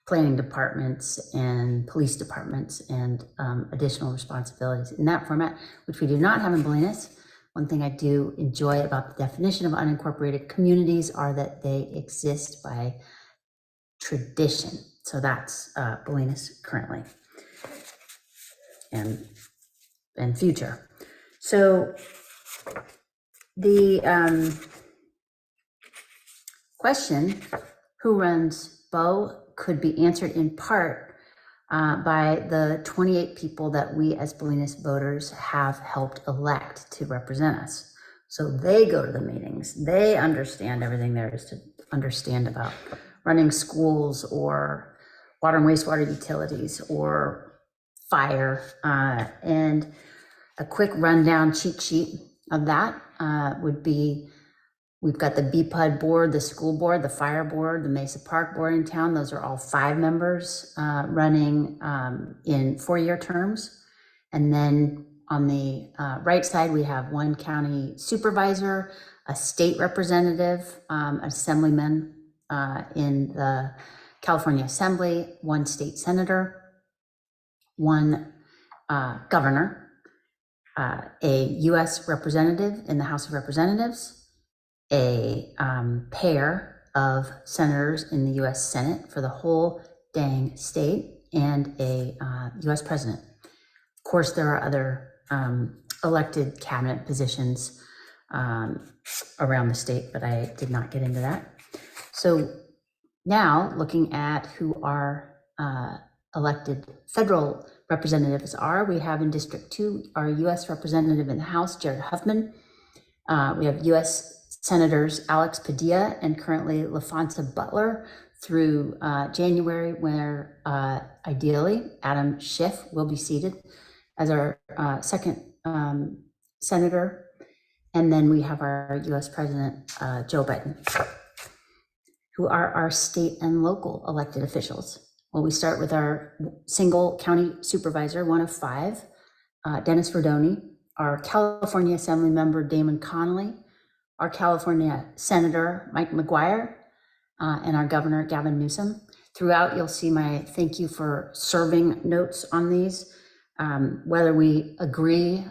planning departments and police departments and additional responsibilities in that format, which we do not have in Bolinas. One thing I do enjoy about the definition of unincorporated communities are that they exist by tradition. So that's Bolinas currently and future. So the question, who runs BO, could be answered in part by the 28 people that we as Bolinas voters have helped elect to represent us. So they go to the meetings, they understand everything there is to understand about running schools or water and wastewater utilities or fire. And a quick rundown cheat sheet of that would be, we've got the BPUD board, the school board, the fire board, the Mesa Park board in town. Those are all 5 members running in 4-year terms. And then on the right side, we have 1 county supervisor, a state representative, assemblyman in the California Assembly, 1 state senator, 1 governor, a US representative in the House of Representatives, a pair of senators in the US Senate for the whole dang state, and a US president. Of course, there are other elected cabinet positions around the state, but I did not get into that. So now looking at who our elected federal representatives are, we have in District 2 our US representative in the House, Jared Huffman. We have US Senators Alex Padilla and currently LaFonsa Butler through January, where ideally Adam Schiff will be seated as our second senator. And then we have our US President, Joe Biden, who are our state and local elected officials. Well, we start with our single county supervisor, 1 of 5, Dennis Verdoni, our California Assembly member, Damon Connolly, our California Senator, Mike McGuire, and our Governor, Gavin Newsom. Throughout, you'll see my thank you for serving notes on these. Whether we agree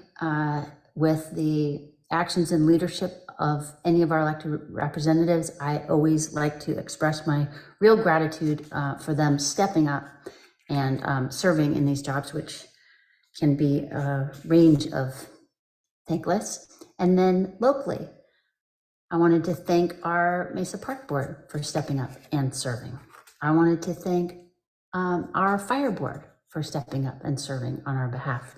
with the actions and leadership of any of our elected representatives, I always like to express my real gratitude for them stepping up and serving in these jobs, which can be a range of thankless. And then locally, I wanted to thank our Mesa Park Board for stepping up and serving. I wanted to thank our fire board for stepping up and serving on our behalf.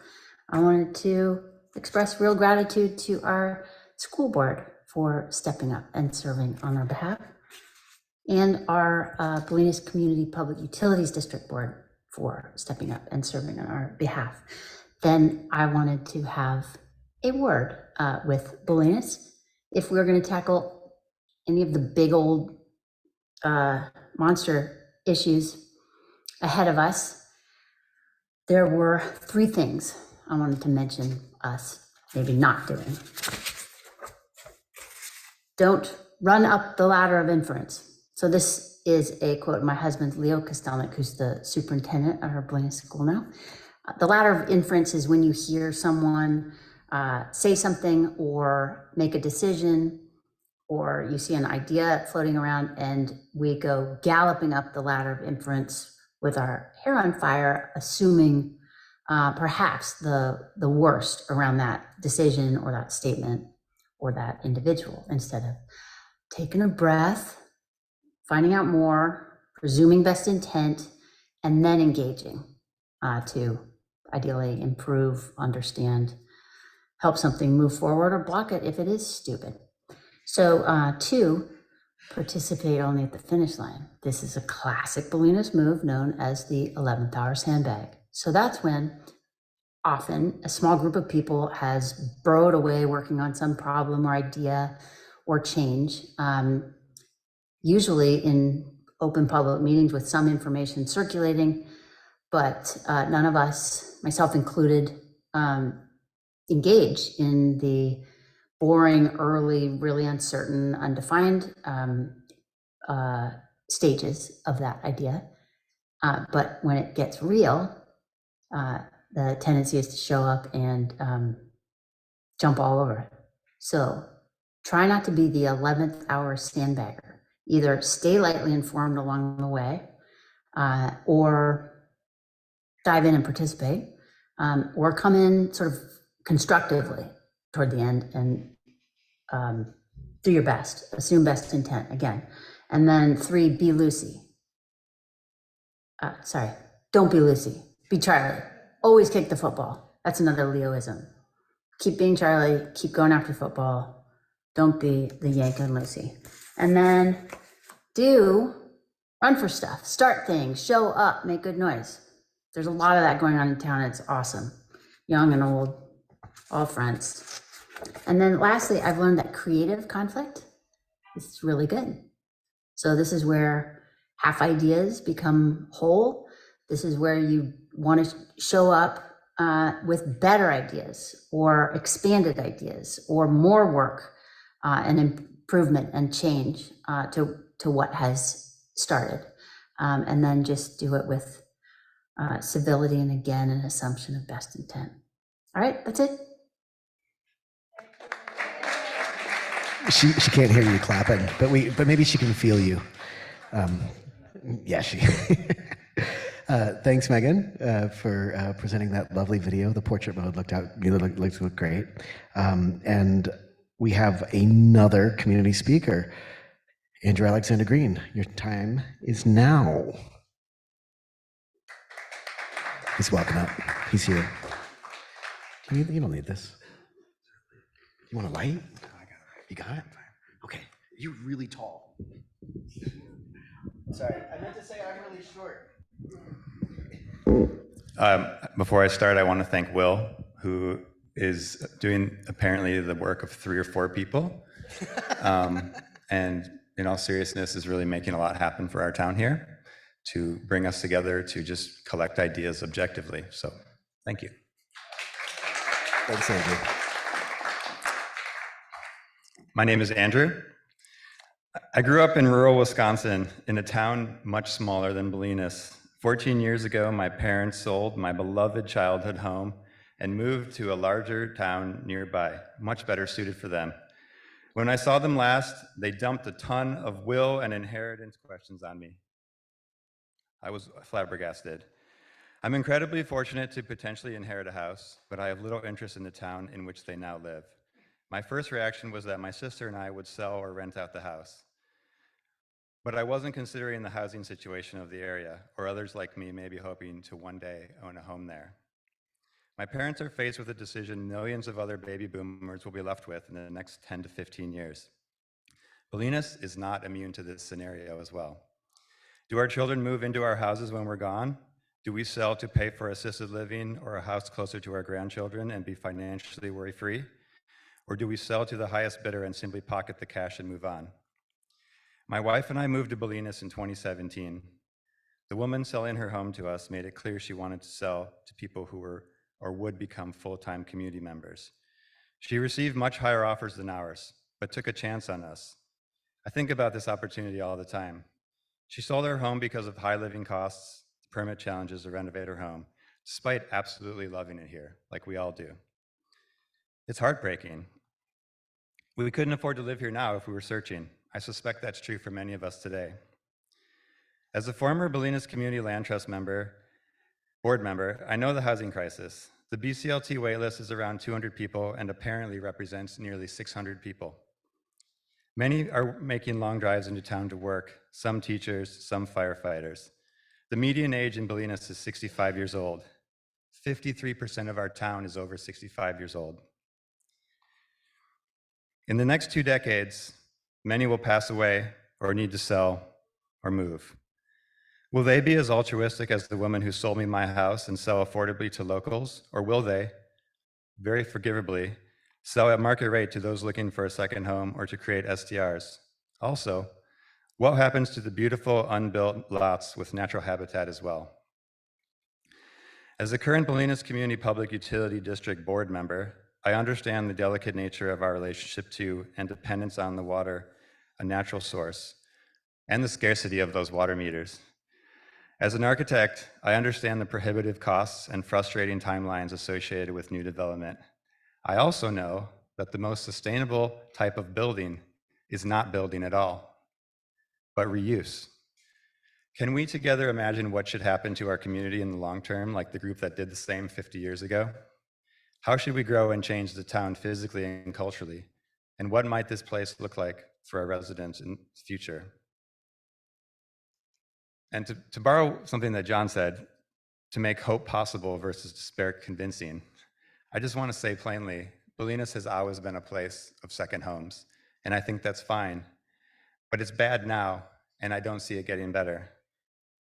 I wanted to express real gratitude to our school board for stepping up and serving on our behalf, and our Bolinas Community Public Utilities District Board for stepping up and serving on our behalf. Then I wanted to have a word with Bolinas. If we were going to tackle any of the big old monster issues ahead of us, there were 3 things I wanted to mention us maybe not doing. Don't run up the ladder of inference. So this is a quote of my husband, Leo Kostelnik, who's the superintendent at our Bolinas school now. The ladder of inference is when you hear someone say something or make a decision, or you see an idea floating around and we go galloping up the ladder of inference with our hair on fire, assuming perhaps the worst around that decision or that statement or that individual, instead of taking a breath, finding out more, presuming best intent, and then engaging to ideally improve, understand, help something move forward, or block it if it is stupid. So 2, participate only at the finish line. This is a classic Bolinas move known as the 11th hour sandbag. So that's when often a small group of people has burrowed away working on some problem or idea or change, usually in open public meetings with some information circulating, but none of us, myself included, engage in the boring, early, really uncertain, undefined stages of that idea. But when it gets real, the tendency is to show up and jump all over it. So try not to be the 11th hour sandbagger. Either stay lightly informed along the way, or dive in and participate, or come in sort of constructively toward the end and do your best, assume best intent again. And then 3, be Lucy. Don't be Lucy, be Charlie. Always kick the football. That's another Leoism. Keep being Charlie, keep going after football. Don't be the Yank and Lucy. And then run for stuff, start things, show up, make good noise. There's a lot of that going on in town. It's awesome. Young and old, all friends. And then lastly, I've learned that creative conflict is really good. So this is where half ideas become whole. This is where you want to show up with better ideas or expanded ideas or more work and improvement and change to what has started. And then just do it with civility and again, an assumption of best intent. All right, that's it. She can't hear you clapping, but maybe she can feel you. Yeah, she. Thanks, Megan, for presenting that lovely video. The portrait mode looked great. And we have another community speaker, Andrew Alexander Green. Your time is now. He's walking up. He's here. You don't need this. You want a light? You got it? Okay. You're really tall. Sorry, I meant to say I'm really short. Before I start, I want to thank Will, who is doing apparently the work of 3 or 4 people. And in all seriousness, is really making a lot happen for our town here to bring us together to just collect ideas objectively. So thank you. Thanks, Andrew. My name is Andrew. I grew up in rural Wisconsin in a town much smaller than Bolinas. 14 years ago, my parents sold my beloved childhood home and moved to a larger town nearby, much better suited for them. When I saw them last, they dumped a ton of will and inheritance questions on me. I was flabbergasted. I'm incredibly fortunate to potentially inherit a house, but I have little interest in the town in which they now live. My first reaction was that my sister and I would sell or rent out the house. But I wasn't considering the housing situation of the area, or others like me may be hoping to one day own a home there. My parents are faced with a decision millions of other baby boomers will be left with in the next 10 to 15 years. Bolinas is not immune to this scenario as well. Do our children move into our houses when we're gone? Do we sell to pay for assisted living or a house closer to our grandchildren and be financially worry-free? Or do we sell to the highest bidder and simply pocket the cash and move on? My wife and I moved to Bolinas in 2017. The woman selling her home to us made it clear she wanted to sell to people who were or would become full-time community members. She received much higher offers than ours, but took a chance on us. I think about this opportunity all the time. She sold her home because of high living costs, permit challenges to renovate her home, despite absolutely loving it here, like we all do. It's heartbreaking. We couldn't afford to live here now if we were searching. I suspect that's true for many of us today. As a former Bolinas Community Land Trust board member, I know the housing crisis. The BCLT waitlist is around 200 people and apparently represents nearly 600 people. Many are making long drives into town to work, some teachers, some firefighters. The median age in Bolinas is 65 years old. 53% of our town is over 65 years old. In the next 2 decades, many will pass away or need to sell or move. Will they be as altruistic as the woman who sold me my house and sell affordably to locals? Or will they, very forgivably, sell at market rate to those looking for a second home or to create STRs? Also, What happens to the beautiful unbuilt lots with natural habitat as well? As the current Bolinas Community Public Utility District board member, I understand the delicate nature of our relationship to and dependence on the water, a natural source, and the scarcity of those water meters. As an architect, I understand the prohibitive costs and frustrating timelines associated with new development. I also know that the most sustainable type of building is not building at all, but reuse. Can we together imagine what should happen to our community in the long term, like the group that did the same 50 years ago? How should we grow and change the town physically and culturally? And what might this place look like for our residents in the future? And to borrow something that John said, to make hope possible versus despair convincing, I just want to say plainly, Bolinas has always been a place of second homes, and I think that's fine. But it's bad now, and I don't see it getting better.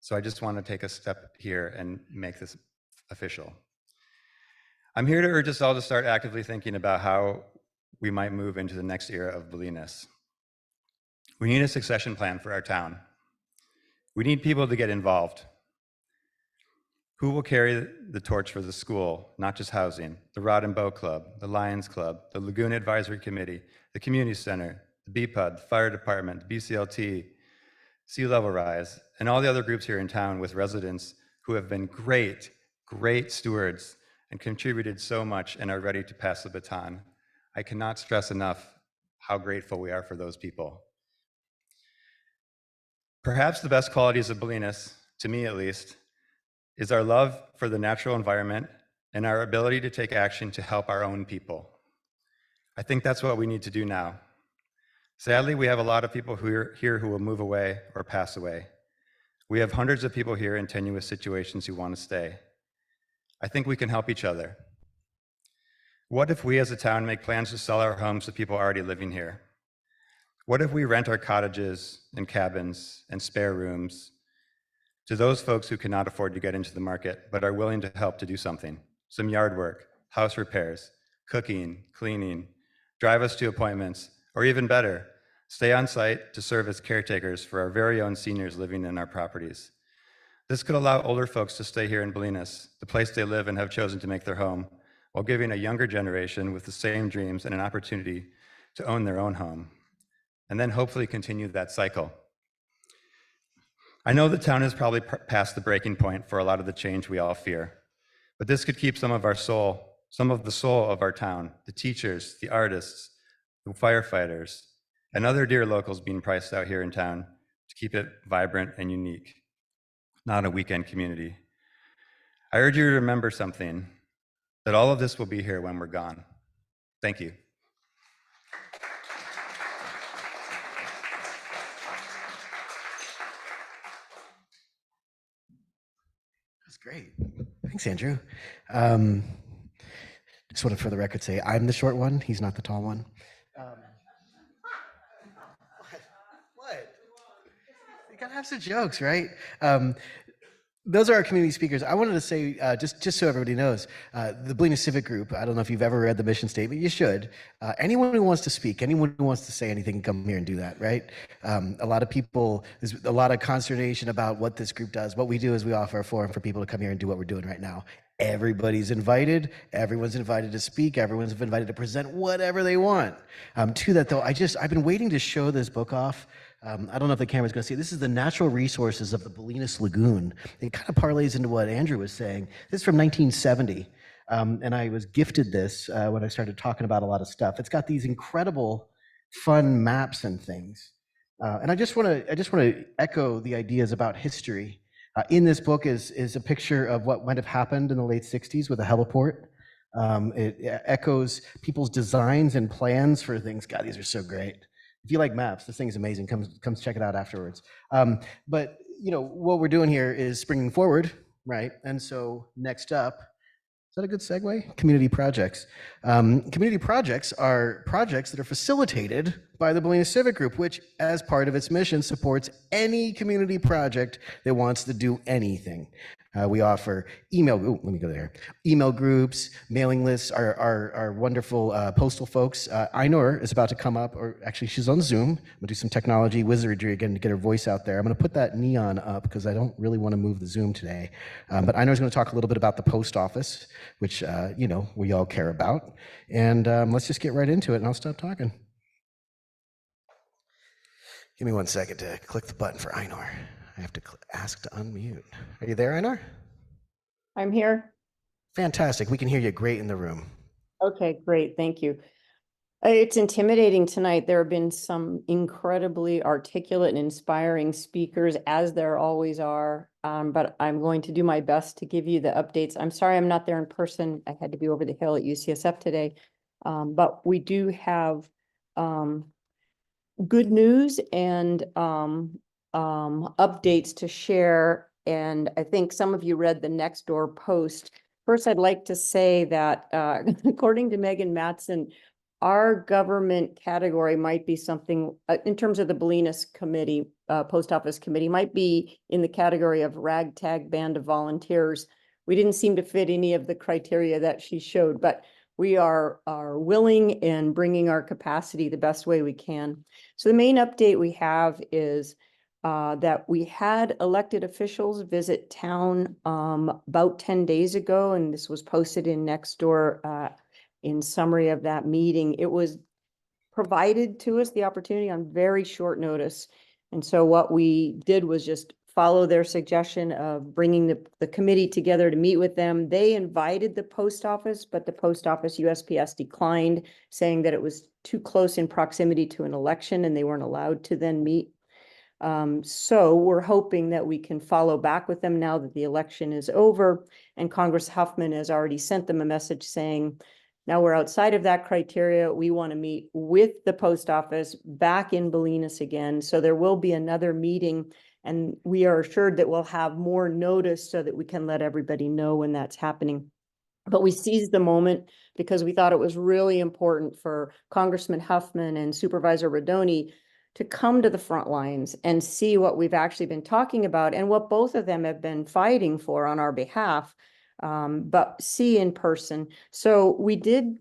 So I just want to take a step here and make this official. I'm here to urge us all to start actively thinking about how we might move into the next era of Bolinas. We need a succession plan for our town. We need people to get involved. Who will carry the torch for the school, not just housing, the Rod and Bow Club, the Lions Club, the Lagoon Advisory Committee, the Community Center, the BPUD, the Fire Department, the BCLT, Sea Level Rise, and all the other groups here in town with residents who have been great, great stewards and contributed so much and are ready to pass the baton. I cannot stress enough how grateful we are for those people. Perhaps the best qualities of Bolinas, to me at least, is our love for the natural environment and our ability to take action to help our own people. I think that's what we need to do now. Sadly, we have a lot of people here who will move away or pass away. We have hundreds of people here in tenuous situations who want to stay. I think we can help each other. What if we as a town make plans to sell our homes to people already living here? What if we rent our cottages and cabins and spare rooms to those folks who cannot afford to get into the market but are willing to help to do something? Some yard work, house repairs, cooking, cleaning, drive us to appointments, or even better, stay on site to serve as caretakers for our very own seniors living in our properties. This could allow older folks to stay here in Bolinas, the place they live and have chosen to make their home, while giving a younger generation with the same dreams and an opportunity to own their own home, and then hopefully continue that cycle. I know the town is probably past the breaking point for a lot of the change we all fear, but this could keep some of the soul of our town, the teachers, the artists, the firefighters, and other dear locals being priced out here in town to keep it vibrant and unique, not a weekend community. I urge you to remember something, that all of this will be here when we're gone. Thank you. That's great. Thanks, Andrew. Just want to, for the record, say I'm the short one. He's not the tall one. What? You gotta have some jokes, right? Those are our community speakers. I wanted to say, just so everybody knows, the Bolinas Civic Group, I don't know if you've ever read the mission statement, you should. Anyone who wants to speak, anyone who wants to say anything can come here and do that, right? A lot of people, there's a lot of consternation about what this group does. What we do is we offer a forum for people to come here and do what we're doing right now. Everybody's invited. Everyone's invited to speak. Everyone's invited to present whatever they want. To that though, I've been waiting to show this book off. I don't know if the camera's going to see it. This is the natural resources of the Bolinas Lagoon. It kind of parlays into what Andrew was saying. This is from 1970, and I was gifted this when I started talking about a lot of stuff. It's got these incredible, fun maps and things, and I just want to echo the ideas about history. In this book is a picture of what might have happened in the late 60s with a heliport. It echoes people's designs and plans for things. God, these are so great. If you like maps, this thing is amazing. Come check it out afterwards. But you know what we're doing here is springing forward, right? And so next up, is that a good segue? Community projects. Community projects are projects that are facilitated by the Bolinas Civic Group, which, as part of its mission, supports any community project that wants to do anything. We offer let me go there. Email groups, mailing lists, our wonderful postal folks. Aenor is about to come up, or actually she's on Zoom. I'm gonna do some technology wizardry again to get her voice out there. I'm gonna put that neon up because I don't really want to move the Zoom today. But Aenor is gonna talk a little bit about the post office, which, we all care about. And let's just get right into it and I'll stop talking. Give me 1 second to click the button for Aenor. I have to ask to unmute. Are you there, Aenor? I'm here. Fantastic. We can hear you great in the room. Okay, great. Thank you. It's intimidating tonight. There have been some incredibly articulate and inspiring speakers, as there always are. But I'm going to do my best to give you the updates. I'm sorry I'm not there in person. I had to be over the hill at UCSF today. But we do have good news and updates to share. And I think some of you read the Nextdoor post. First, I'd like to say that according to Megan Matson, our government category might be something in terms of the Bolinas committee, post office committee, might be in the category of ragtag band of volunteers. We didn't seem to fit any of the criteria that she showed, but we are willing and bringing our capacity the best way we can. So the main update we have is that we had elected officials visit town about 10 days ago, and this was posted in Nextdoor in summary of that meeting. It was provided to us the opportunity on very short notice. And so what we did was just follow their suggestion of bringing the committee together to meet with them. They invited the post office, but the post office USPS declined, saying that it was too close in proximity to an election and they weren't allowed to then meet. So we're hoping that we can follow back with them now that the election is over, and Congress Huffman has already sent them a message saying, now we're outside of that criteria. We want to meet with the post office back in Bolinas again. So there will be another meeting, and we are assured that we'll have more notice so that we can let everybody know when that's happening. But we seized the moment because we thought it was really important for Congressman Huffman and Supervisor Rodoni to come to the front lines and see what we've actually been talking about and what both of them have been fighting for on our behalf, but see in person. So we did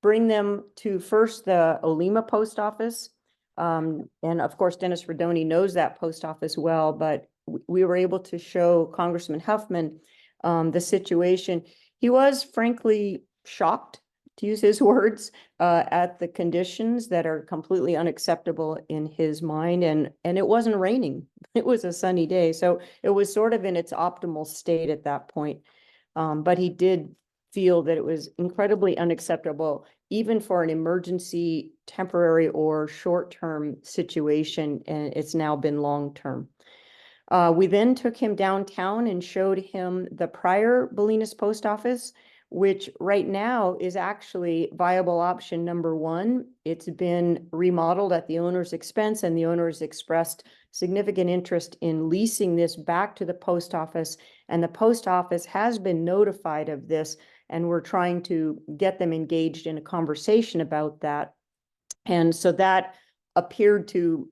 bring them to first the Olema post office. And of course, Dennis Rodoni knows that post office well, but we were able to show Congressman Huffman the situation. He was frankly shocked, to use his words, at the conditions that are completely unacceptable in his mind. And it wasn't raining. It was a sunny day. So it was sort of in its optimal state at that point. But he did feel that it was incredibly unacceptable, even for an emergency, temporary or short-term situation, and it's now been long-term. We then took him downtown and showed him the prior Bolinas post office, which right now is actually viable option number one. It's been remodeled at the owner's expense, and the owner has expressed significant interest in leasing this back to the post office. And the post office has been notified of this, and we're trying to get them engaged in a conversation about that. And so that appeared to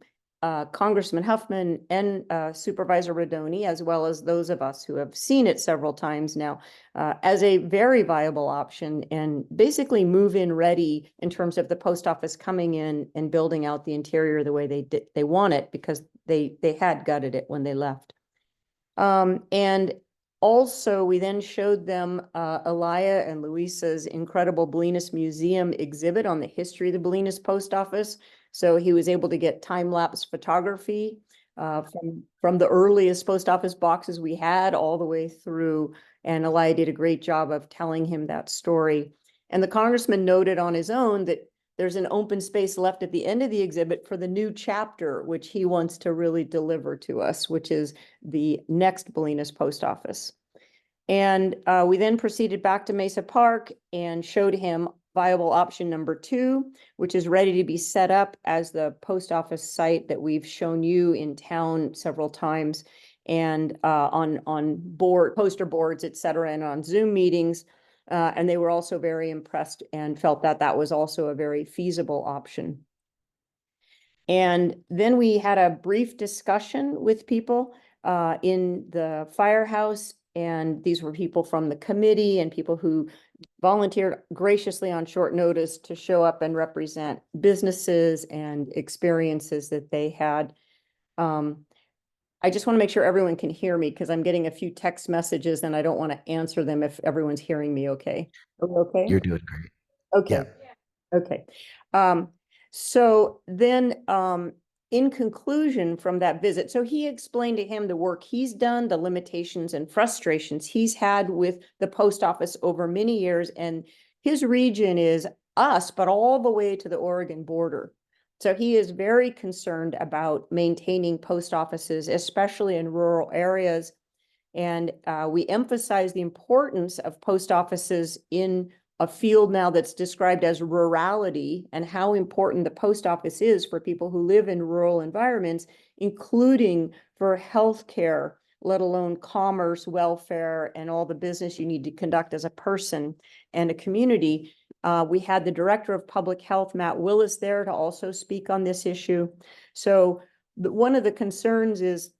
Congressman Huffman and Supervisor Rodoni, as well as those of us who have seen it several times now, as a very viable option and basically move-in ready in terms of the post office coming in and building out the interior the way they want it, because they had gutted it when they left. And also, we then showed them Elia and Luisa's incredible Bolinas Museum exhibit on the history of the Bolinas post office. So he was able to get time-lapse photography from the earliest post office boxes we had all the way through. And Elia did a great job of telling him that story. And the congressman noted on his own that there's an open space left at the end of the exhibit for the new chapter, which he wants to really deliver to us, which is the next Bolinas post office. And we then proceeded back to Mesa Park and showed him viable option number 2, which is ready to be set up as the post office site that we've shown you in town several times, and on board, poster boards, et cetera, and on Zoom meetings. And they were also very impressed and felt that that was also a very feasible option. And then we had a brief discussion with people in the firehouse And these were people from the committee and people who volunteered graciously on short notice to show up and represent businesses and experiences that they had. I just want to make sure everyone can hear me because I'm getting a few text messages and I don't want to answer them if everyone's hearing me okay. Are we okay? You're doing great. Okay. Okay. So then, in conclusion from that visit, so he explained to him the work he's done, the limitations and frustrations he's had with the post office over many years. And his region is us, but all the way to the Oregon border. So he is very concerned about maintaining post offices, especially in rural areas. And we emphasize the importance of post offices in a field now that's described as rurality and how important the post office is for people who live in rural environments, including for healthcare, let alone commerce, welfare, and all the business you need to conduct as a person and a community. We had the Director of Public Health, Matt Willis, there to also speak on this issue. So one of the concerns is,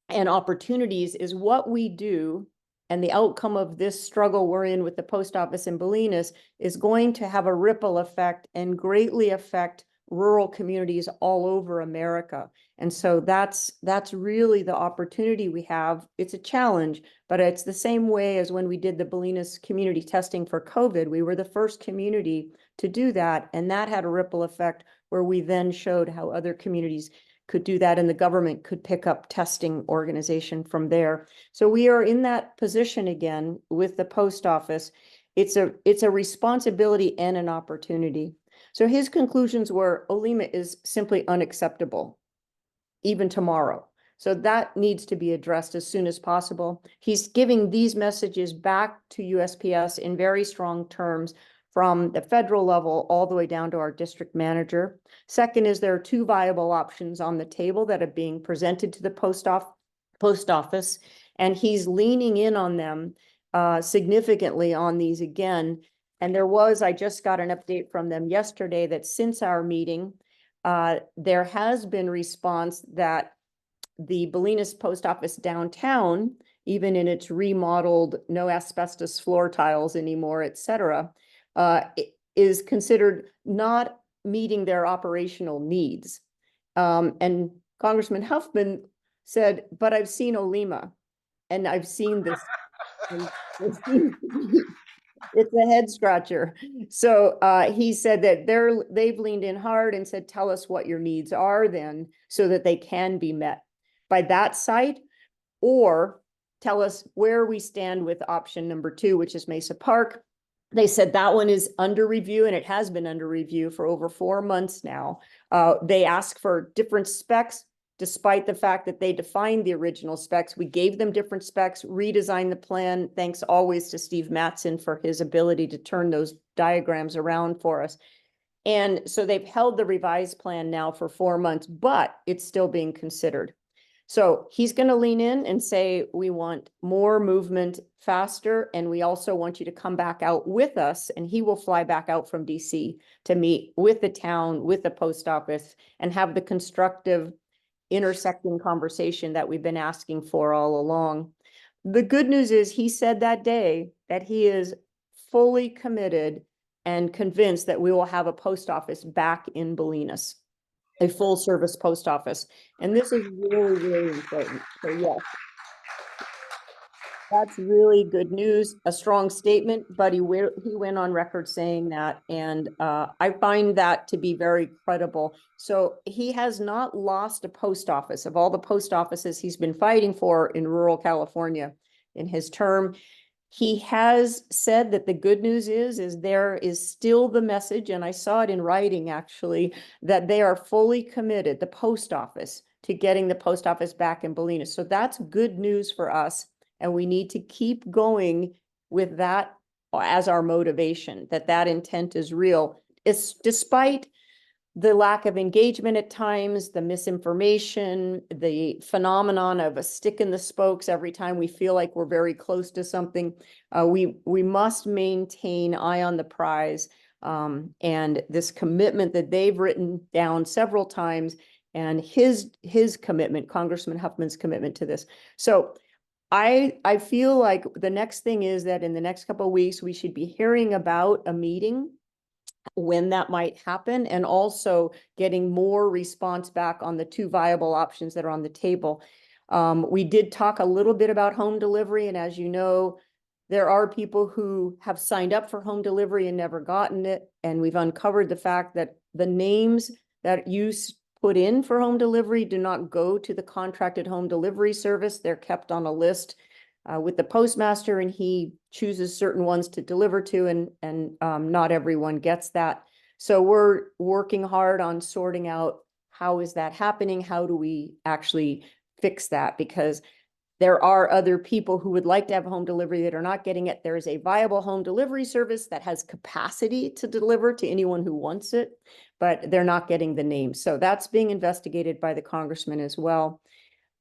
and opportunities, is what we do and the outcome of this struggle we're in with the post office in Bolinas is going to have a ripple effect and greatly affect rural communities all over America. And so that's really the opportunity we have. It's a challenge, but it's the same way as when we did the Bolinas community testing for COVID. We were the first community to do that, and that had a ripple effect where we then showed how other communities could do that, and the government could pick up testing organization from there. So we are in that position again with the post office. It's a responsibility and an opportunity. So his conclusions were Olema is simply unacceptable, even tomorrow. So that needs to be addressed as soon as possible. He's giving these messages back to USPS in very strong terms, from the federal level all the way down to our district manager. Second is there are two viable options on the table that are being presented to the post office, and he's leaning in on them significantly on these again. And I just got an update from them yesterday that since our meeting, there has been response that the Bolinas post office downtown, even in its remodeled, no asbestos floor tiles anymore, et cetera, is considered not meeting their operational needs. And Congressman Huffman said, but I've seen Olema and I've seen this. It's a head scratcher. So he said that they've leaned in hard and said, tell us what your needs are then so that they can be met by that site, or tell us where we stand with option number 2, which is Mesa Park. They said that one is under review, and it has been under review for over 4 months now. They asked for different specs, despite the fact that they defined the original specs. We gave them different specs, redesigned the plan. Thanks always to Steve Matson for his ability to turn those diagrams around for us. And so they've held the revised plan now for 4 months, but it's still being considered. So he's going to lean in and say, we want more movement faster, and we also want you to come back out with us, and he will fly back out from DC to meet with the town, with the post office, and have the constructive intersecting conversation that we've been asking for all along. The good news is he said that day that he is fully committed and convinced that we will have a post office back in Bolinas, a full service post office. And this is really, really important. So yes, that's really good news, a strong statement, but he went on record saying that. And I find that to be very credible. So he has not lost a post office. Of all the post offices he's been fighting for in rural California in his term, he has said that the good news is there is still the message, and I saw it in writing actually, that they are fully committed, the post office, to getting the post office back in Bolinas. So that's good news for us, and we need to keep going with that as our motivation, that intent is real. It's despite the lack of engagement at times, the misinformation, the phenomenon of a stick in the spokes every time we feel like we're very close to something. We must maintain eye on the prize, and this commitment that they've written down several times, and his commitment, Congressman Huffman's commitment to this. So I feel like the next thing is that in the next couple of weeks, we should be hearing about a meeting, when that might happen, and also getting more response back on the two viable options that are on the table. We did talk a little bit about home delivery, and as you know, there are people who have signed up for home delivery and never gotten it, and we've uncovered the fact that the names that you put in for home delivery do not go to the contracted home delivery service. They're kept on a list with the postmaster, and he chooses certain ones to deliver to, and not everyone gets that. So we're working hard on sorting out how is that happening? How do we actually fix that? Because there are other people who would like to have home delivery that are not getting it. There is a viable home delivery service that has capacity to deliver to anyone who wants it, but they're not getting the name. So that's being investigated by the congressman as well.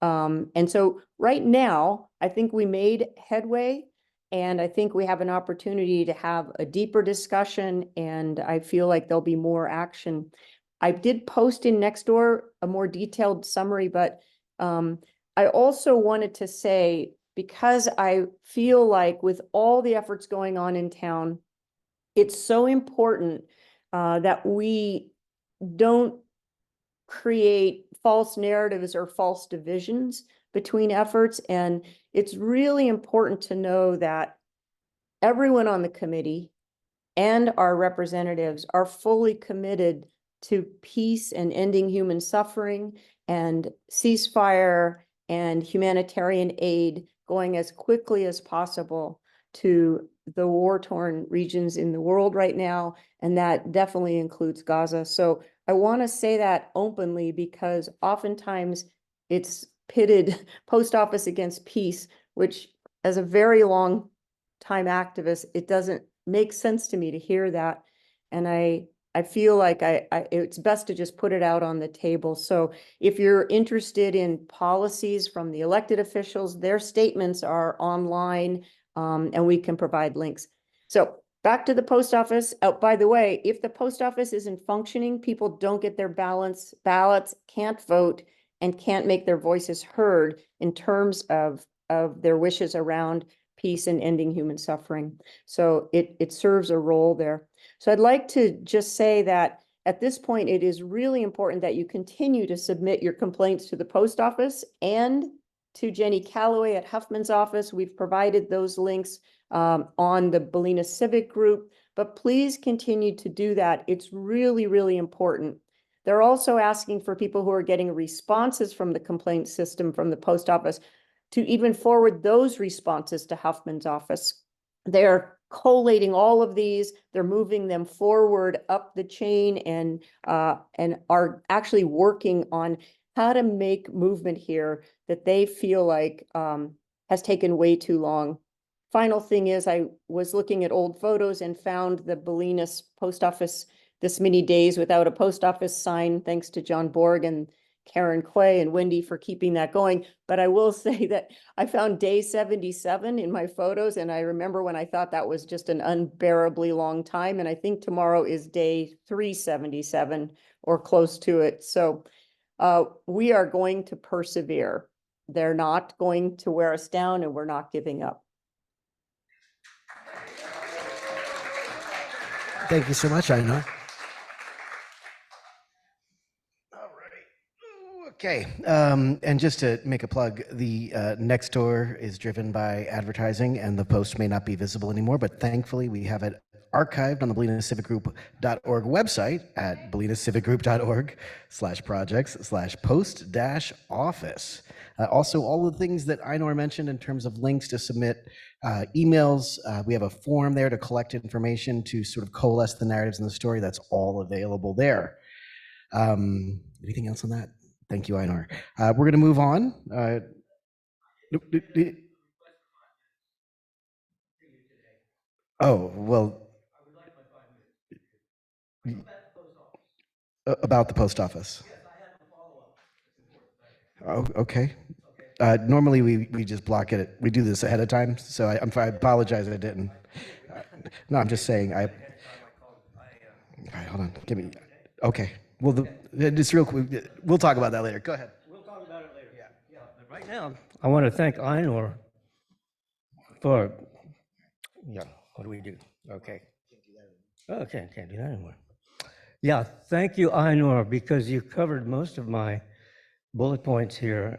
And so right now, I think we made headway, and I think we have an opportunity to have a deeper discussion, and I feel like there'll be more action. I did post in Nextdoor a more detailed summary, but I also wanted to say, because I feel like with all the efforts going on in town, it's so important that we don't create false narratives or false divisions between efforts. And it's really important to know that everyone on the committee and our representatives are fully committed to peace and ending human suffering and ceasefire and humanitarian aid going as quickly as possible to the war-torn regions in the world right now, and that definitely includes Gaza. So I want to say that openly, because oftentimes it's pitted post office against peace, which, as a very long time activist, it doesn't make sense to me to hear that. And I feel like it's best to just put it out on the table. So if you're interested in policies from the elected officials, their statements are online, and we can provide links. So back to the post office. Oh, by the way, if the post office isn't functioning, people don't get their ballots, can't vote, and can't make their voices heard in terms of their wishes around peace and ending human suffering. So it serves a role there. So I'd like to just say that at this point, it is really important that you continue to submit your complaints to the post office and to Jenny Calloway at Huffman's office. We've provided those links on the Bolinas Civic group, but please continue to do that. It's really, really important. They're also asking for people who are getting responses from the complaint system from the post office to even forward those responses to Huffman's office. They're collating all of these, they're moving them forward up the chain, and are actually working on how to make movement here that they feel like has taken way too long. Final thing is, I was looking at old photos and found the Bolinas post office this many days without a post office sign, thanks to John Borg and Karen Quay and Wendy for keeping that going. But I will say that I found day 77 in my photos, and I remember when I thought that was just an unbearably long time, and I think tomorrow is day 377 or close to it. So we are going to persevere. They're not going to wear us down, and we're not giving up. Thank you so much, Aenor. Okay, and just to make a plug, the Nextdoor is driven by advertising, and the post may not be visible anymore, but thankfully we have it archived on the BolinasCivicGroup.org website at BolinasCivicGroup.org/projects/post-office. Also, all the things that Aenor mentioned in terms of links to submit emails, we have a form there to collect information to sort of coalesce the narratives in the story. That's all available there. Anything else on that? Thank you, Aenor. We're going to move on. Oh, well. About the post office. Oh, okay. Normally we just block it. We do this ahead of time, so I apologize I didn't. No, I'm just saying All right, hold on. Give me. Okay. Well, just real quick. We'll talk about that later. Go ahead. We'll talk about it later. Yeah. But right now, I want to thank Aenor for, yeah, what do we do? Okay. Okay, can't do that anymore. Yeah, thank you, Aenor, because you covered most of my bullet points here.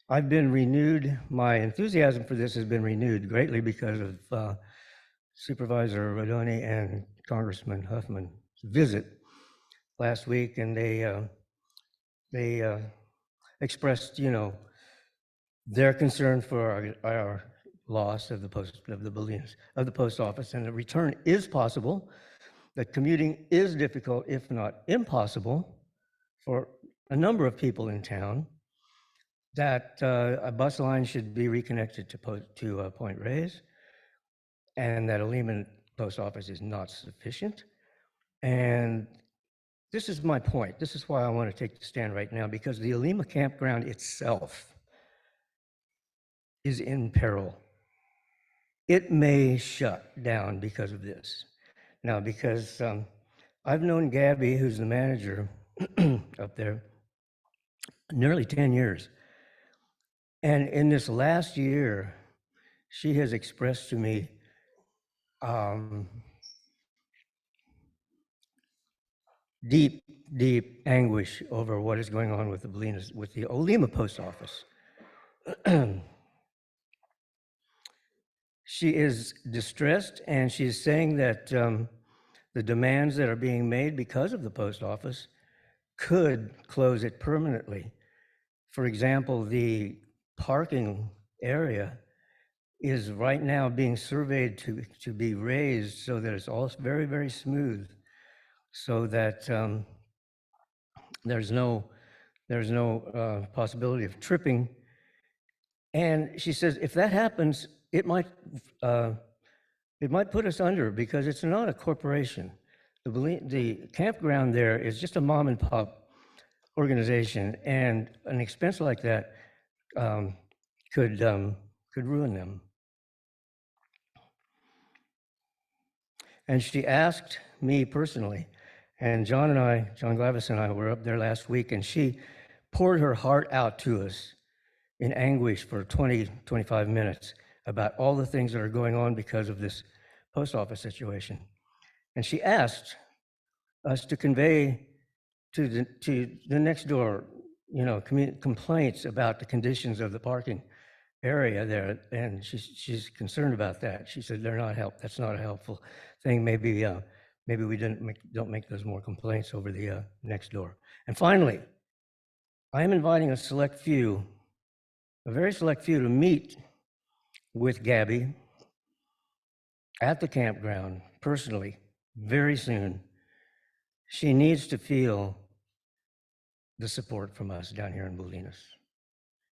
I've been renewed, my enthusiasm for this has been renewed greatly because of Supervisor Rodoni and Congressman Huffman's visit last week, and they expressed, their concern for our loss of the Bolinas, of the post office, and the return is possible. That commuting is difficult, if not impossible, for a number of people in town. That a bus line should be reconnected to Point Reyes, and that a Lehman post office is not sufficient. And this is my point. This is why I want to take the stand right now, because the Olema campground itself is in peril. It may shut down because of this. Now, because I've known Gabby, who's the manager up there, nearly 10 years. And in this last year, she has expressed to me deep, deep anguish over what is going on with the Bolinas, with the Olema post office. She is distressed, and she's saying that the demands that are being made because of the post office could close it permanently. For example, the parking area is right now being surveyed to be raised so that it's all very, very smooth, so that there's no possibility of tripping. And she says if that happens, it might put us under, because it's not a corporation. The campground there is just a mom and pop organization, and an expense like that could ruin them. And she asked me personally, and John Glavis and I were up there last week, and she poured her heart out to us in anguish for 25 minutes about all the things that are going on because of this post office situation. And she asked us to convey to the next door, complaints about the conditions of the parking area there, and she's concerned about that. She said that's not a helpful thing. Maybe we don't make those more complaints over the next door. And finally, I am inviting a very select few to meet with Gabby at the campground personally very soon. She needs to feel the support from us down here in Bolinas.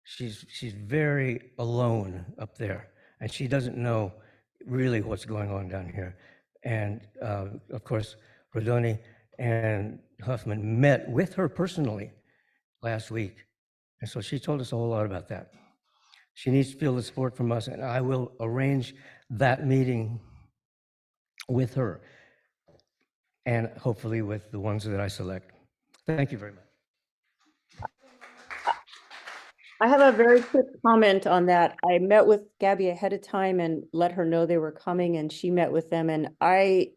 She's very alone up there, and she doesn't know really what's going on down here. And of course, Rodoni and Huffman met with her personally last week, and so she told us a whole lot about that. She needs to feel the support from us, and I will arrange that meeting with her, and hopefully with the ones that I select. Thank you very much. I have a very quick comment on that. I met with Gabby ahead of time and let her know they were coming, and she met with them. And I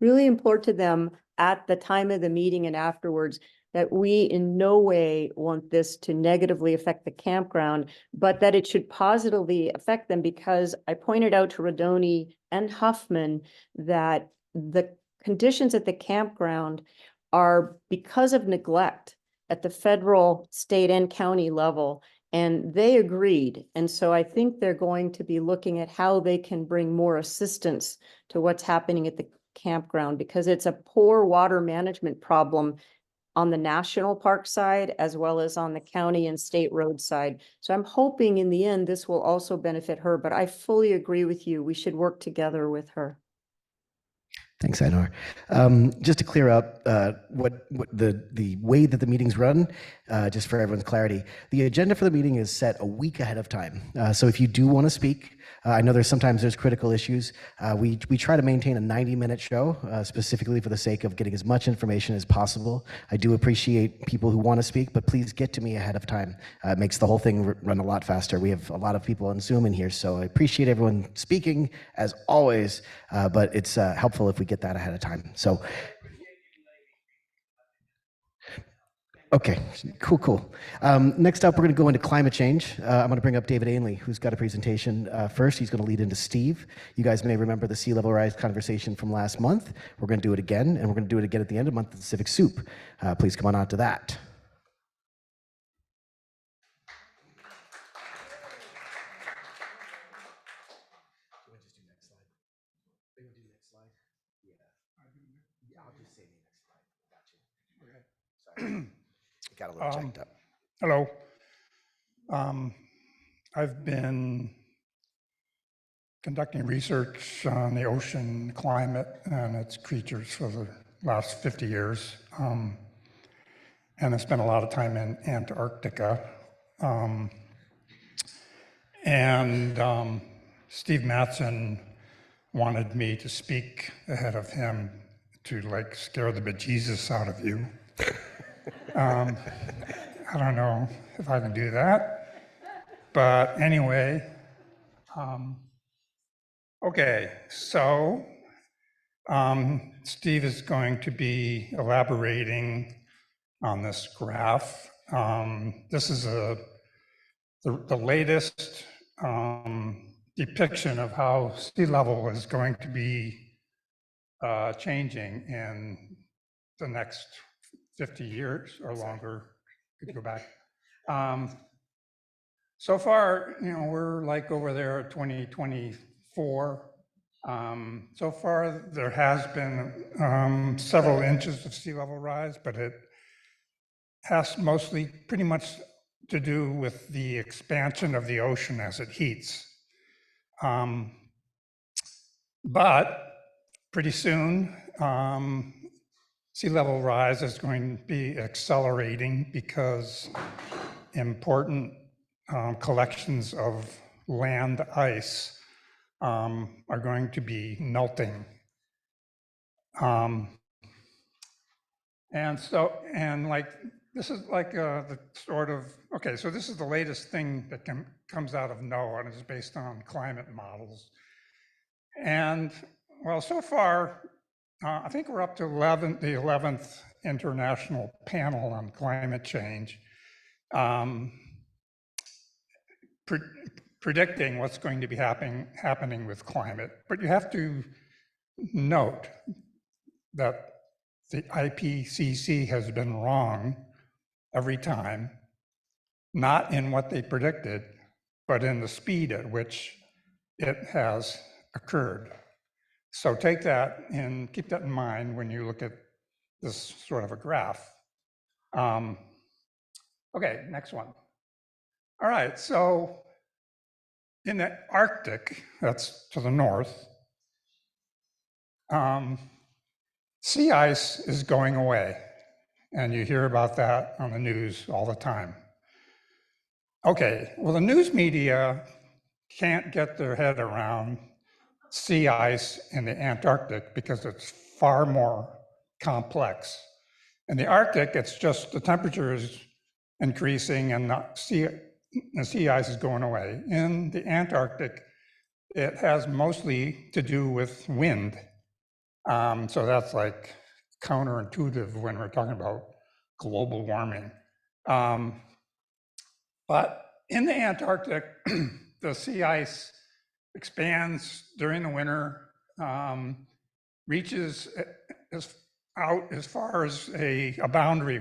really implored to them at the time of the meeting and afterwards that we in no way want this to negatively affect the campground, but that it should positively affect them, because I pointed out to Rodoni and Huffman that the conditions at the campground are because of neglect at the federal, state, and county level, and they agreed. And so I think they're going to be looking at how they can bring more assistance to what's happening at the campground, because it's a poor water management problem on the national park side as well as on the county and state road side. So I'm hoping in the end this will also benefit her, but I fully agree with you. We should work together with her. Thanks, Aenor. Just to clear up what the way that the meetings run, just for everyone's clarity, the agenda for the meeting is set a week ahead of time. So if you do want to speak, I know sometimes there's critical issues. We try to maintain a 90-minute show, specifically for the sake of getting as much information as possible. I do appreciate people who want to speak, but please get to me ahead of time. It makes the whole thing run a lot faster. We have a lot of people on Zoom in here, so I appreciate everyone speaking, as always, but it's helpful if we get that ahead of time. So, okay, cool. Next up, we're going to go into climate change. I'm going to bring up David Ainley, who's got a presentation first. He's going to lead into Steve. You guys may remember the sea level rise conversation from last month. We're going to do it again, and we're going to do it again at the end of the month at the Civic Soup. Please come on out to that. Got a little checked up. Hello. I've been conducting research on the ocean climate and its creatures for the last 50 years. And I spent a lot of time in Antarctica. Steve Matson wanted me to speak ahead of him to like scare the bejesus out of you. I don't know if I can do that, but anyway, okay, so Steve is going to be elaborating on this graph. This is the latest depiction of how sea level is going to be changing in the next 50 years or longer. Could go back. So far, we're like over there at 2024. So far, there has been several inches of sea level rise, but it has mostly pretty much to do with the expansion of the ocean as it heats. But pretty soon, sea level rise is going to be accelerating because important collections of land ice are going to be melting. This is like the sort of, okay, so this is the latest thing that comes out of NOAA and is based on climate models. And well, so far, I think we're up to the 11th International Panel on Climate Change, predicting what's going to be happening with climate. But you have to note that the IPCC has been wrong every time, not in what they predicted, but in the speed at which it has occurred. So take that and keep that in mind when you look at this sort of a graph. Okay, next one. All right, so in the Arctic, that's to the north, sea ice is going away. And you hear about that on the news all the time. Okay, well, the news media can't get their head around sea ice in the Antarctic because it's far more complex. In the Arctic, it's just the temperature is increasing and the sea ice is going away. In the Antarctic, it has mostly to do with wind. So that's like counterintuitive when we're talking about global warming. But in the Antarctic, the sea ice expands during the winter, reaches out as far as a boundary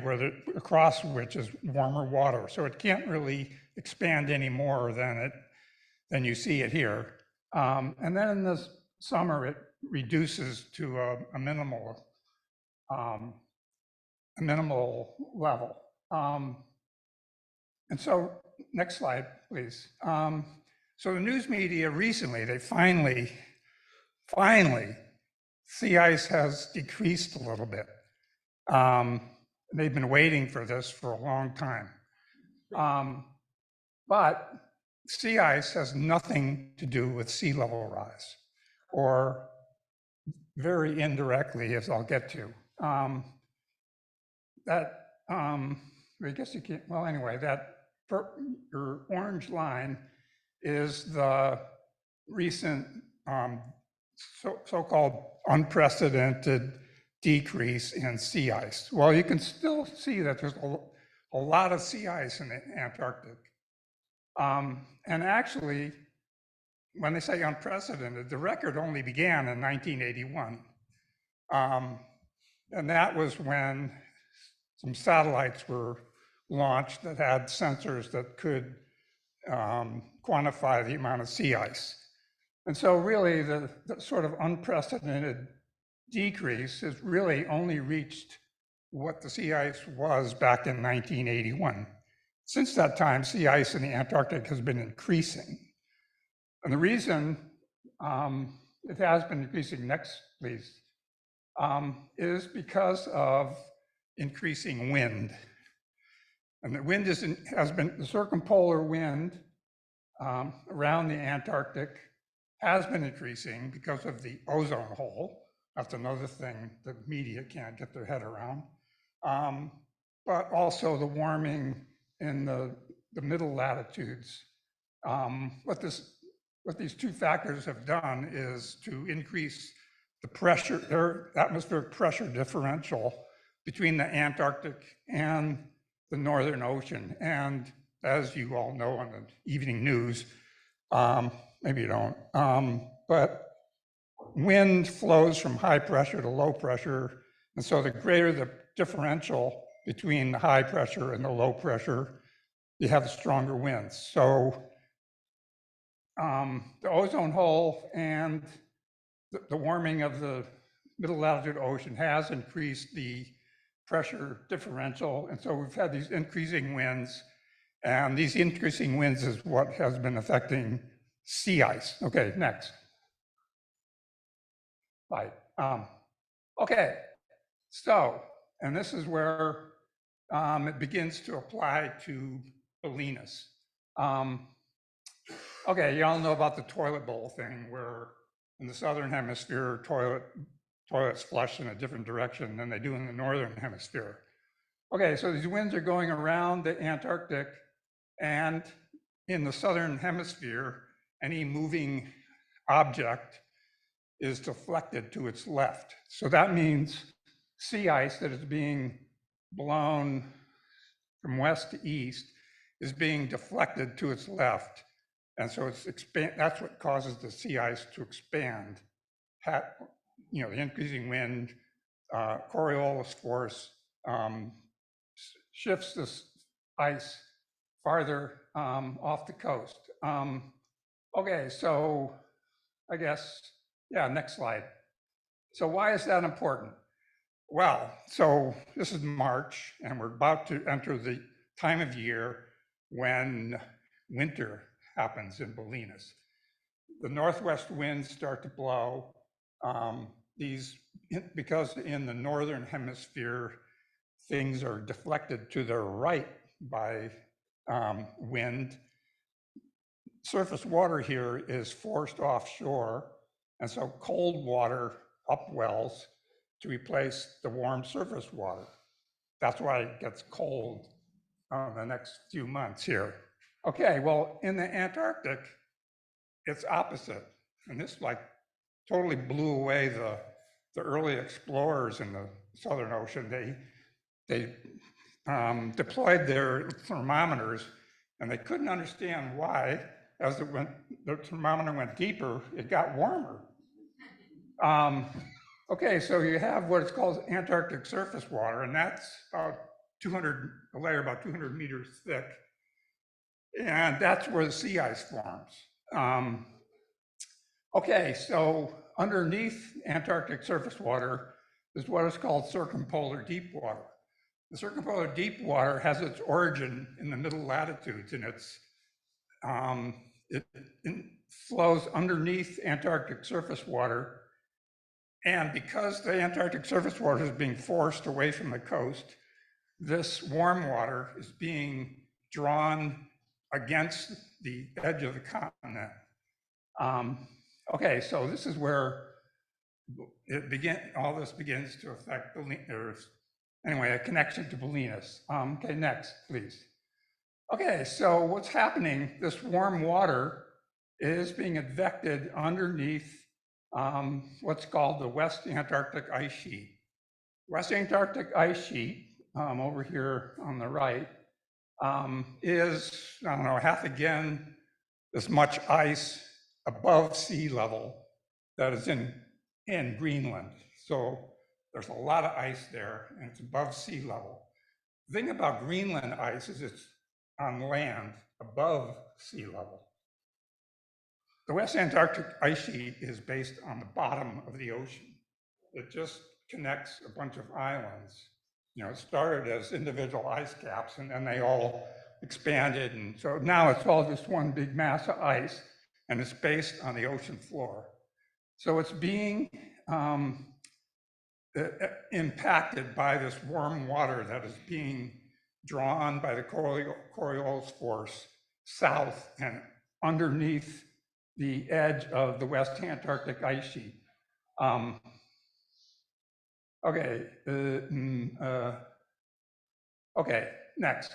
across which is warmer water. So it can't really expand any more than you see it here. And then in the summer, it reduces to a minimal level. And so, next slide, please. So the news media recently, they finally, sea ice has decreased a little bit. They've been waiting for this for a long time. But sea ice has nothing to do with sea level rise, or very indirectly, as I'll get to. I guess you can't, well, anyway, your orange line is the recent so-called unprecedented decrease in sea ice. Well, you can still see that there's a lot of sea ice in the Antarctic. And actually, when they say unprecedented, the record only began in 1981. And that was when some satellites were launched that had sensors that could quantify the amount of sea ice. And so really the sort of unprecedented decrease has really only reached what the sea ice was back in 1981. Since that time, sea ice in the Antarctic has been increasing. And the reason it has been increasing, next please, is because of increasing wind. And the wind has been, the circumpolar wind around the Antarctic has been increasing because of the ozone hole. That's another thing the media can't get their head around. But also the warming in the middle latitudes. What these two factors have done is to increase the pressure, their atmospheric pressure differential between the Antarctic and the Northern Ocean. And as you all know on the evening news, maybe you don't, but wind flows from high pressure to low pressure. And so the greater the differential between the high pressure and the low pressure, you have stronger winds. So the ozone hole and the warming of the middle latitude ocean has increased the pressure differential. And so we've had these increasing winds, and these increasing winds is what has been affecting sea ice. Okay, next. Right. Okay, so, and this is where it begins to apply to Bolinas. Okay, you all know about the toilet bowl thing, where in the southern hemisphere, toilets flush in a different direction than they do in the northern hemisphere. Okay, so these winds are going around the Antarctic, and in the southern hemisphere, any moving object is deflected to its left. So that means sea ice that is being blown from west to east is being deflected to its left. And so that's what causes the sea ice to expand. You know, the increasing wind, Coriolis force shifts this ice farther off the coast. Okay, so I guess, yeah, next slide. So why is that important? Well, so this is March, and we're about to enter the time of year when winter happens in Bolinas. The northwest winds start to blow. Because in the northern hemisphere, things are deflected to the right by wind. Surface water here is forced offshore, and so cold water upwells to replace the warm surface water. That's why it gets cold the next few months here. Okay, well, in the Antarctic, it's opposite. And this like totally blew away the early explorers in the Southern Ocean. They deployed their thermometers, and they couldn't understand why, as the thermometer went deeper, it got warmer. Okay, so you have what is called Antarctic surface water, and that's about a layer about 200 meters thick. And that's where the sea ice forms. Okay, so underneath Antarctic surface water is what is called circumpolar deep water. The circumpolar deep water has its origin in the middle latitudes, and it flows underneath Antarctic surface water. And because the Antarctic surface water is being forced away from the coast, this warm water is being drawn against the edge of the continent. Okay, so this is where all this begins to affect anyway, a connection to Bolinas. Okay, next, please. Okay, so what's happening, this warm water is being advected underneath what's called the West Antarctic ice sheet. West Antarctic ice sheet, over here on the right, is, I don't know, half again as much ice above sea level that is in Greenland. So there's a lot of ice there and it's above sea level. The thing about Greenland ice is it's on land above sea level. The West Antarctic ice sheet is based on the bottom of the ocean. It just connects a bunch of islands. You know, it started as individual ice caps and then they all expanded. And so now it's all just one big mass of ice and it's based on the ocean floor. So it's being impacted by this warm water that is being drawn by the Coriolis force south and underneath the edge of the West Antarctic ice sheet. Okay, okay, next.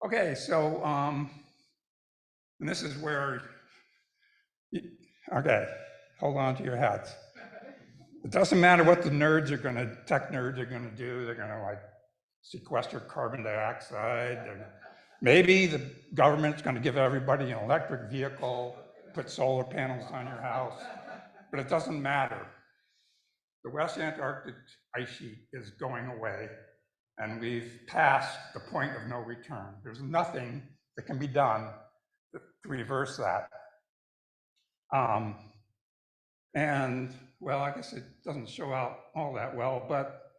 Okay, so, and this is where, okay, hold on to your hats. It doesn't matter what the tech nerds are gonna do. They're gonna like sequester carbon dioxide. Maybe the government's gonna give everybody an electric vehicle, put solar panels on your house, but it doesn't matter. The West Antarctic ice sheet is going away and we've passed the point of no return. There's nothing that can be done to reverse that. And well, I guess it doesn't show out all that well, but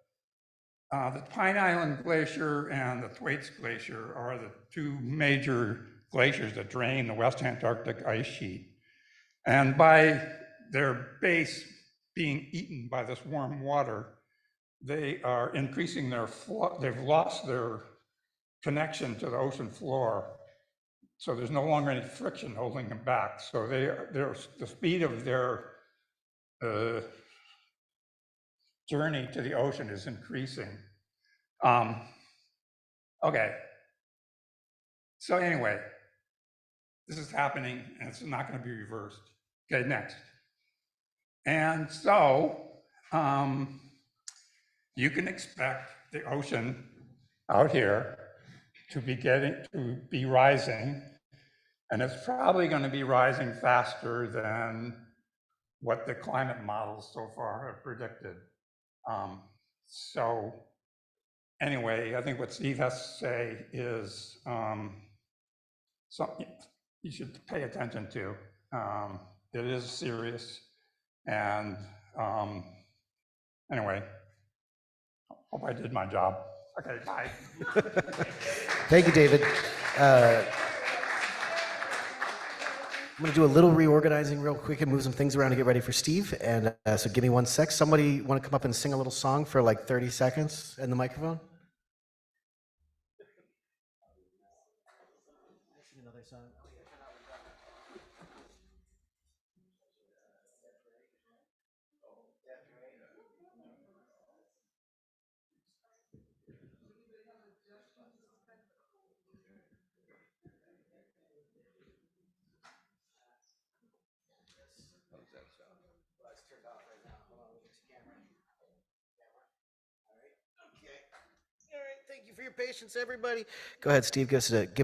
the Pine Island Glacier and the Thwaites Glacier are the two major glaciers that drain the West Antarctic ice sheet. And by their base being eaten by this warm water, they are increasing their flow. They've lost their connection to the ocean floor. So there's no longer any friction holding them back. So the speed of their journey to the ocean is increasing. Okay. So anyway, this is happening and it's not going to be reversed. Okay, next. And so you can expect the ocean out here to be rising, and it's probably going to be rising faster than what the climate models so far have predicted. So anyway, I think what Steve has to say is something you should pay attention to. It is serious, and anyway, hope I did my job. Okay, bye. Thank you, David. I'm gonna do a little reorganizing real quick and move some things around to get ready for Steve. And so give me 1 sec. Somebody want to come up and sing a little song for like 30 seconds in the microphone? Another song. Thank you for your patience, everybody. Go ahead, Steve. Give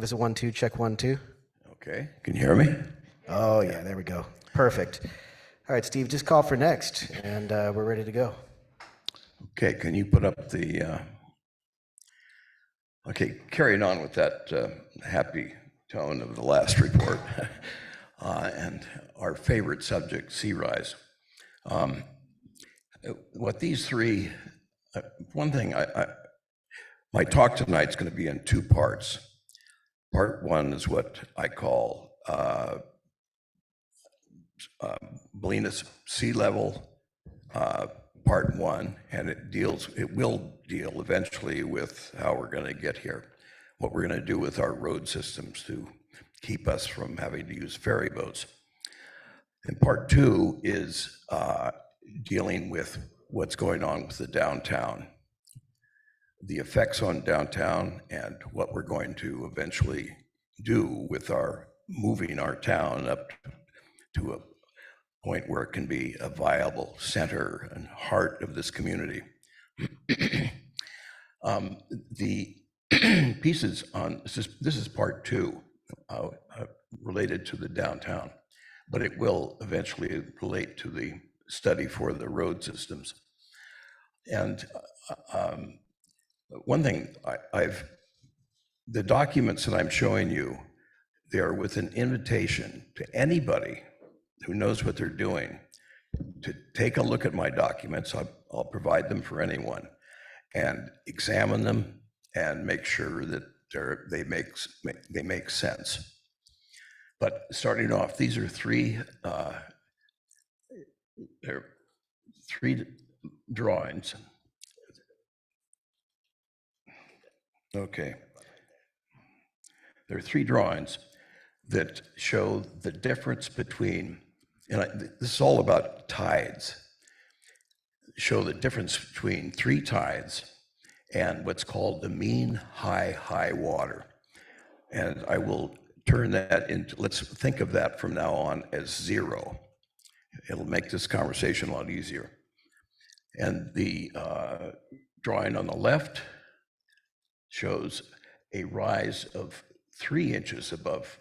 us a 1, 2, check 1, 2. Okay, can you hear me? Oh yeah, there we go. Perfect. All right, Steve, just call for next, and we're ready to go. Okay, can you put up the? Okay, carrying on with that happy tone of the last report, and our favorite subject, sea rise. What these three, one thing my talk tonight is going to be in 2 parts. Part 1 is what I call Bolinas sea level, part 1, and it will deal eventually with how we're going to get here. what we're going to do with our road systems to keep us from having to use ferry boats. And part two is dealing with what's going on with the downtown, the effects on downtown, and what we're going to eventually do with our moving our town up to a point where it can be a viable center and heart of this community. The pieces on this is part two related to the downtown, but it will eventually relate to the study for the road systems. And one thing the documents that I'm showing you, they're with an invitation to anybody who knows what they're doing to take a look at my documents. I'll provide them for anyone and examine them and make sure that they make sense. But starting off, these are three drawings. Okay. There are three drawings that show the difference between, and this is all about tides, show the difference between three tides and what's called the mean high water. And I will turn that into, let's think of that from now on as zero. It'll make this conversation a lot easier. And the drawing on the left shows a rise of 3 inches above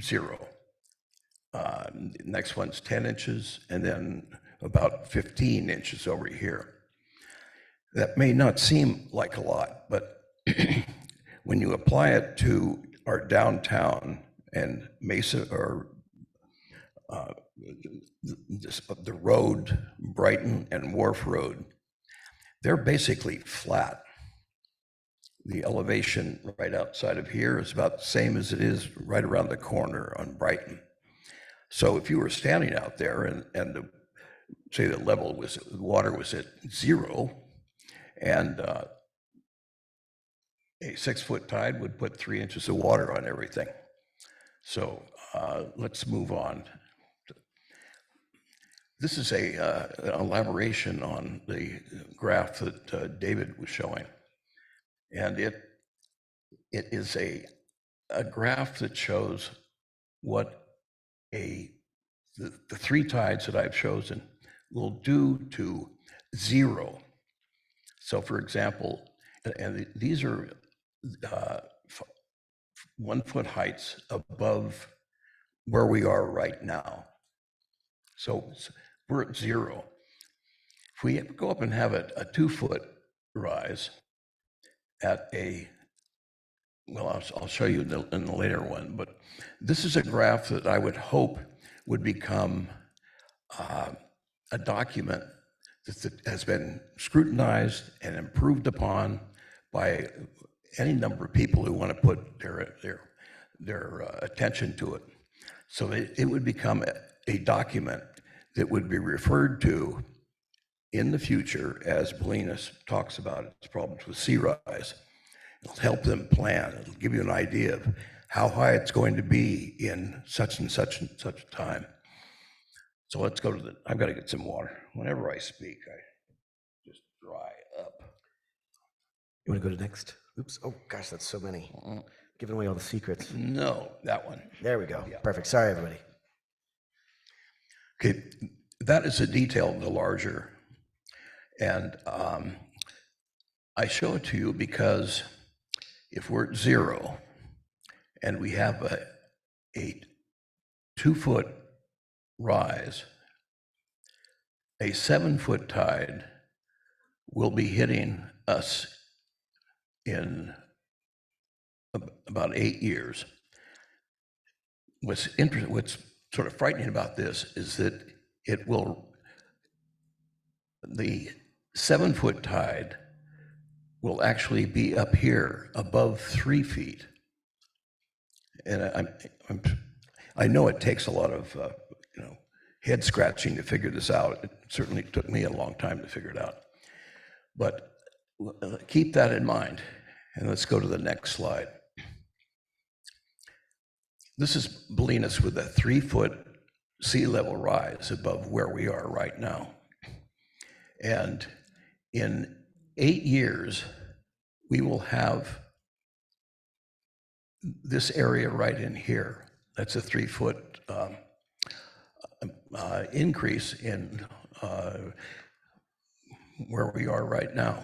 zero. Next one's 10 inches, and then about 15 inches over here. That may not seem like a lot, but when you apply it to our downtown and Mesa, or the road, Brighton and Wharf Road, they're basically flat. The elevation right outside of here is about the same as it is right around the corner on Brighton. So if you were standing out there and say the water was at zero, and a 6-foot tide would put 3 inches of water on everything. So let's move on. This is an elaboration on the graph that David was showing. And it is a graph that shows what the three tides that I've chosen will do to zero. So for example, and these are 1 foot heights above where we are right now. So we're at zero. If we go up and have a 2-foot rise at well, I'll show you in the later one, but this is a graph that I would hope would become a document that has been scrutinized and improved upon by any number of people who want to put their attention to it. So it would become a document that would be referred to in the future as Bolinas talks about its problems with sea rise. It'll help them plan. It'll give you an idea of how high it's going to be in such and such and such a time. So let's go to I've got to get some water. Whenever I speak, I just dry up. You want to go to next? Oops. Oh, gosh, that's so many. Giving away all the secrets. No, that one. There we go. Yeah. Perfect. Sorry, everybody. Okay, that is a detail of the larger. And I show it to you because if we're at zero and we have a 2-foot rise, a 7-foot tide will be hitting us in about 8 years. What's sort of frightening about this is that the 7-foot tide will actually be up here above 3 feet. And I know it takes a lot of head scratching to figure this out. It certainly took me a long time to figure it out. But keep that in mind. And let's go to the next slide. This is Bolinas with a 3-foot sea level rise above where we are right now. And in 8 years, we will have this area right in here. That's a 3-foot increase in where we are right now.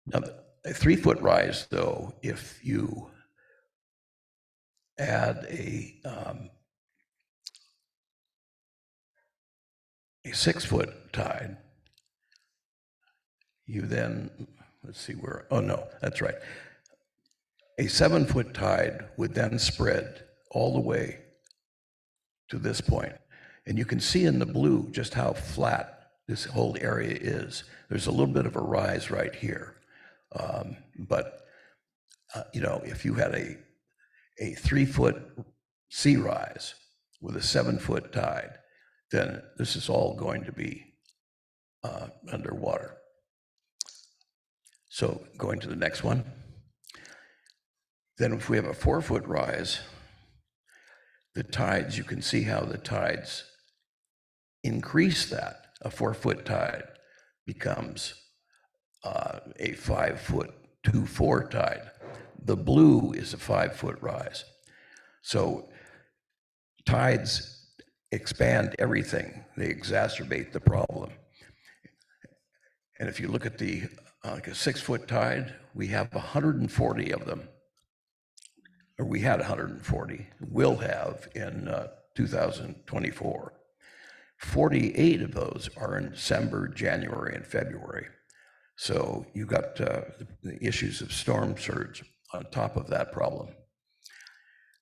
Now, a 3-foot rise, though, if you add a 6-foot tide, you then, let's see where, oh no, that's right. A 7-foot tide would then spread all the way to this point. And you can see in the blue just how flat this whole area is. There's a little bit of a rise right here. You know, if you had a 3-foot sea rise with a 7-foot tide, then this is all going to be underwater. So going to the next one. Then if we have a 4-foot rise, the tides, you can see how the tides increase that. A 4-foot tide becomes a 5-foot 2-4 tide. The blue is a 5-foot rise. So tides expand everything. They exacerbate the problem. And if you look at the like a 6-foot tide, we have 140 of them. Or we had 140, will have in 2024. 48 of those are in December, January, and February. So you got the issues of storm surge on top of that problem.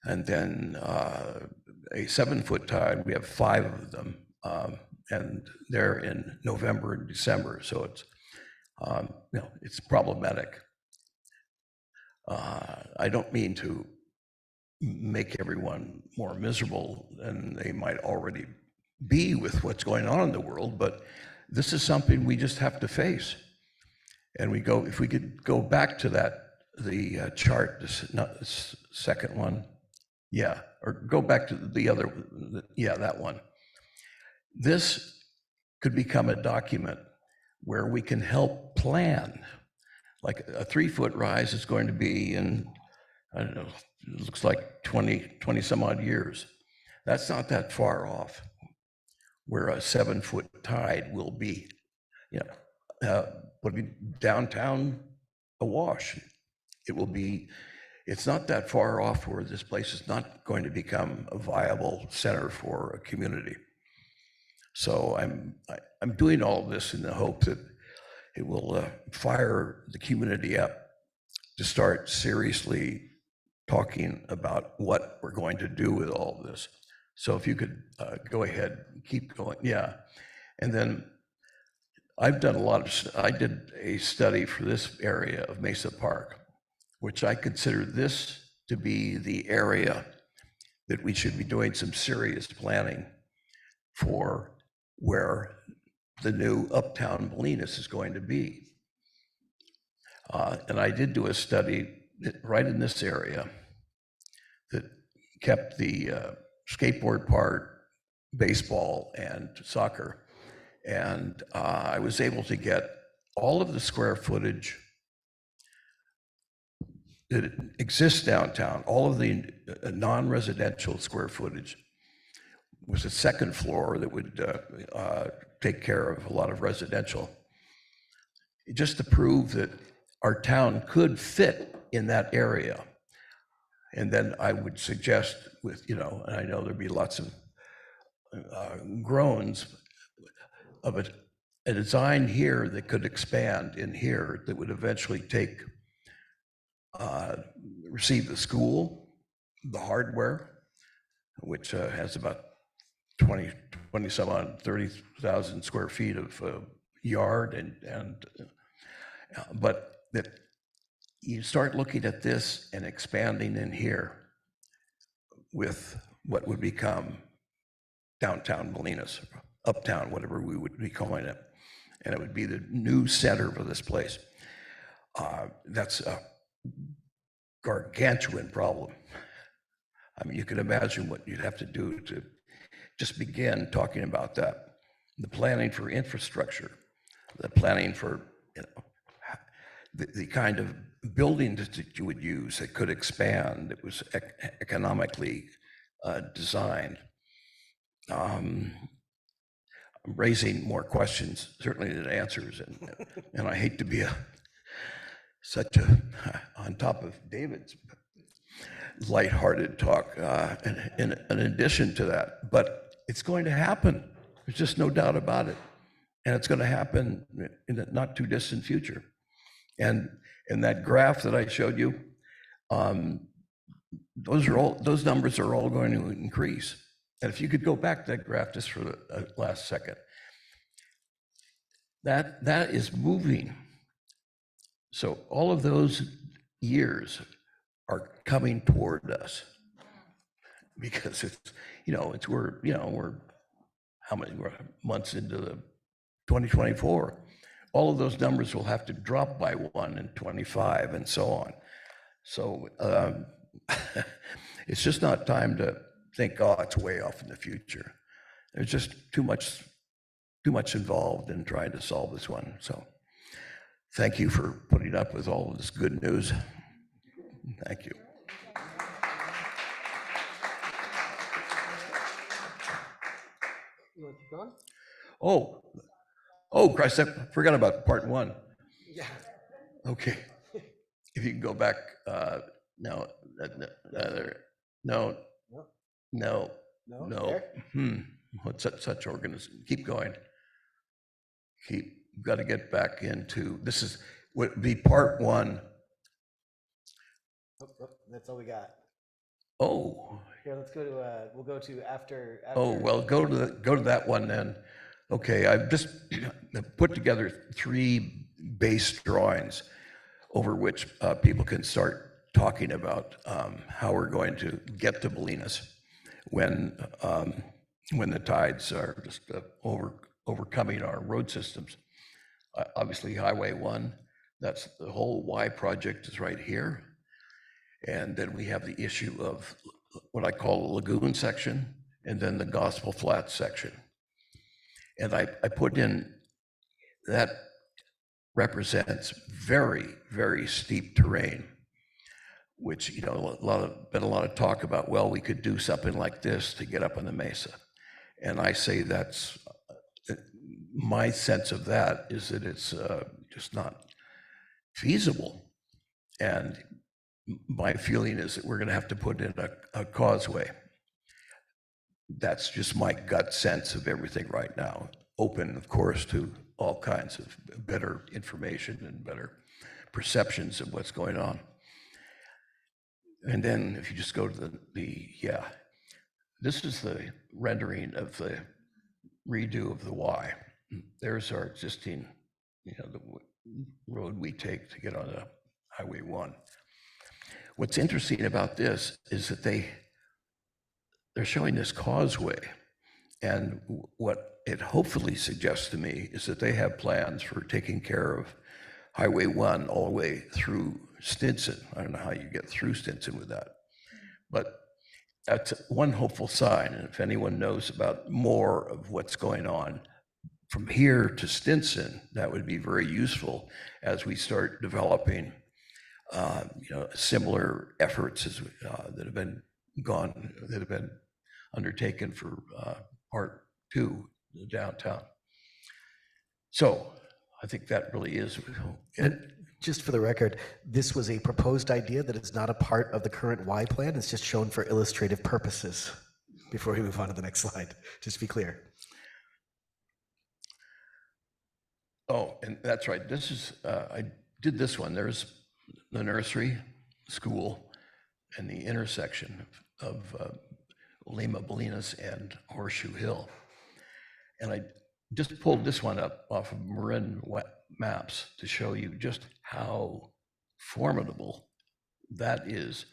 And then a 7-foot tide, we have 5 of them, and they're in November and December. So it's, you know, it's problematic. I don't mean to make everyone more miserable than they might already be with what's going on in the world, but this is something we just have to face. And we go, if we could go back to that, the chart, this second one, yeah, or go back to the other, yeah, that one. This could become a document where we can help plan. Like a 3-foot rise is going to be in, I don't know, it looks like 20 some odd years. That's not that far off where a 7-foot tide will be, you know, would be downtown awash. It will be, it's not that far off where this place is not going to become a viable center for a community. So I'm doing all of this in the hope that it will fire the community up to start seriously talking about what we're going to do with all of this. So if you could go ahead, keep going, yeah. And then I've done I did a study for this area of Mesa Park, which I consider this to be the area that we should be doing some serious planning for, where the new Uptown Bolinas is going to be. And I did do a study right in this area that kept the skateboard part, baseball, and soccer. And I was able to get all of the square footage that exists downtown, all of the non-residential square footage was a second floor that would take care of a lot of residential. Just to prove that our town could fit in that area. And then I would suggest with, you know, and I know there'd be lots of groans of a design here that could expand in here that would eventually take, receive the school, the hardware, which has about 20 some odd 30,000 square feet of yard, but that you start looking at this and expanding in here with what would become downtown Bolinas, uptown, whatever we would be calling it. And it would be the new center for this place. That's a gargantuan problem. I mean, you can imagine what you'd have to do to just begin talking about that. The planning for infrastructure, the planning for, you know, the kind of buildings that you would use that could expand, that was economically designed. I'm raising more questions, certainly, than answers, and I hate to be such a on top of David's lighthearted talk in addition to that, but it's going to happen. There's just no doubt about it, and it's going to happen in the not too distant future. And that graph that I showed you, those numbers are all going to increase. And if you could go back to that graph just for the last second, that is moving. So all of those years are coming toward us, because we're how many months into the 2024. All of those numbers will have to drop by 1 in 25 and so on. So it's just not time to think, oh, it's way off in the future. There's just too much involved in trying to solve this one. So thank you for putting up with all of this good news. Thank you. You want to keep going? Oh, Christ, I forgot about part 1. Yeah. Okay. If you can go back, no. What's such organization? Keep going. You've got to get back into, this is, would be part 1. Oh, that's all we got. Oh. Here, let's go to, we'll go to after. Oh, well, go to that one then. Okay, I've just put together 3 base drawings over which people can start talking about how we're going to get to Bolinas when the tides are just overcoming our road systems. Obviously, Highway 1, that's the whole Y project is right here. And then we have the issue of what I call the lagoon section, and then the Gospel Flats section. And I put in, that represents very, very steep terrain, which, been a lot of talk about, well, we could do something like this to get up on the mesa. And I say that's, my sense of that is that it's just not feasible. And my feeling is that we're going to have to put in a causeway. That's just my gut sense of everything right now. Open, of course, to all kinds of better information and better perceptions of what's going on. And then if you just go to this is the rendering of the redo of the Y. There's our existing, the road we take to get on the Highway 1. What's interesting about this is that they're showing this causeway, and what it hopefully suggests to me is that they have plans for taking care of Highway 1 all the way through Stinson. I don't know how you get through Stinson with that, but that's one hopeful sign. And if anyone knows about more of what's going on from here to Stinson, that would be very useful as we start developing similar efforts as that have been undertaken for part 2, the downtown. So I think that really is. And just for the record, this was a proposed idea that is not a part of the current Y plan. It's just shown for illustrative purposes. Before we move on to the next slide, just to be clear. Oh, and that's right. This is, I did this one. There's the nursery, school, and the intersection of Lima, Bolinas, and Horseshoe Hill. And I just pulled this one up off of Marin maps to show you just how formidable that is,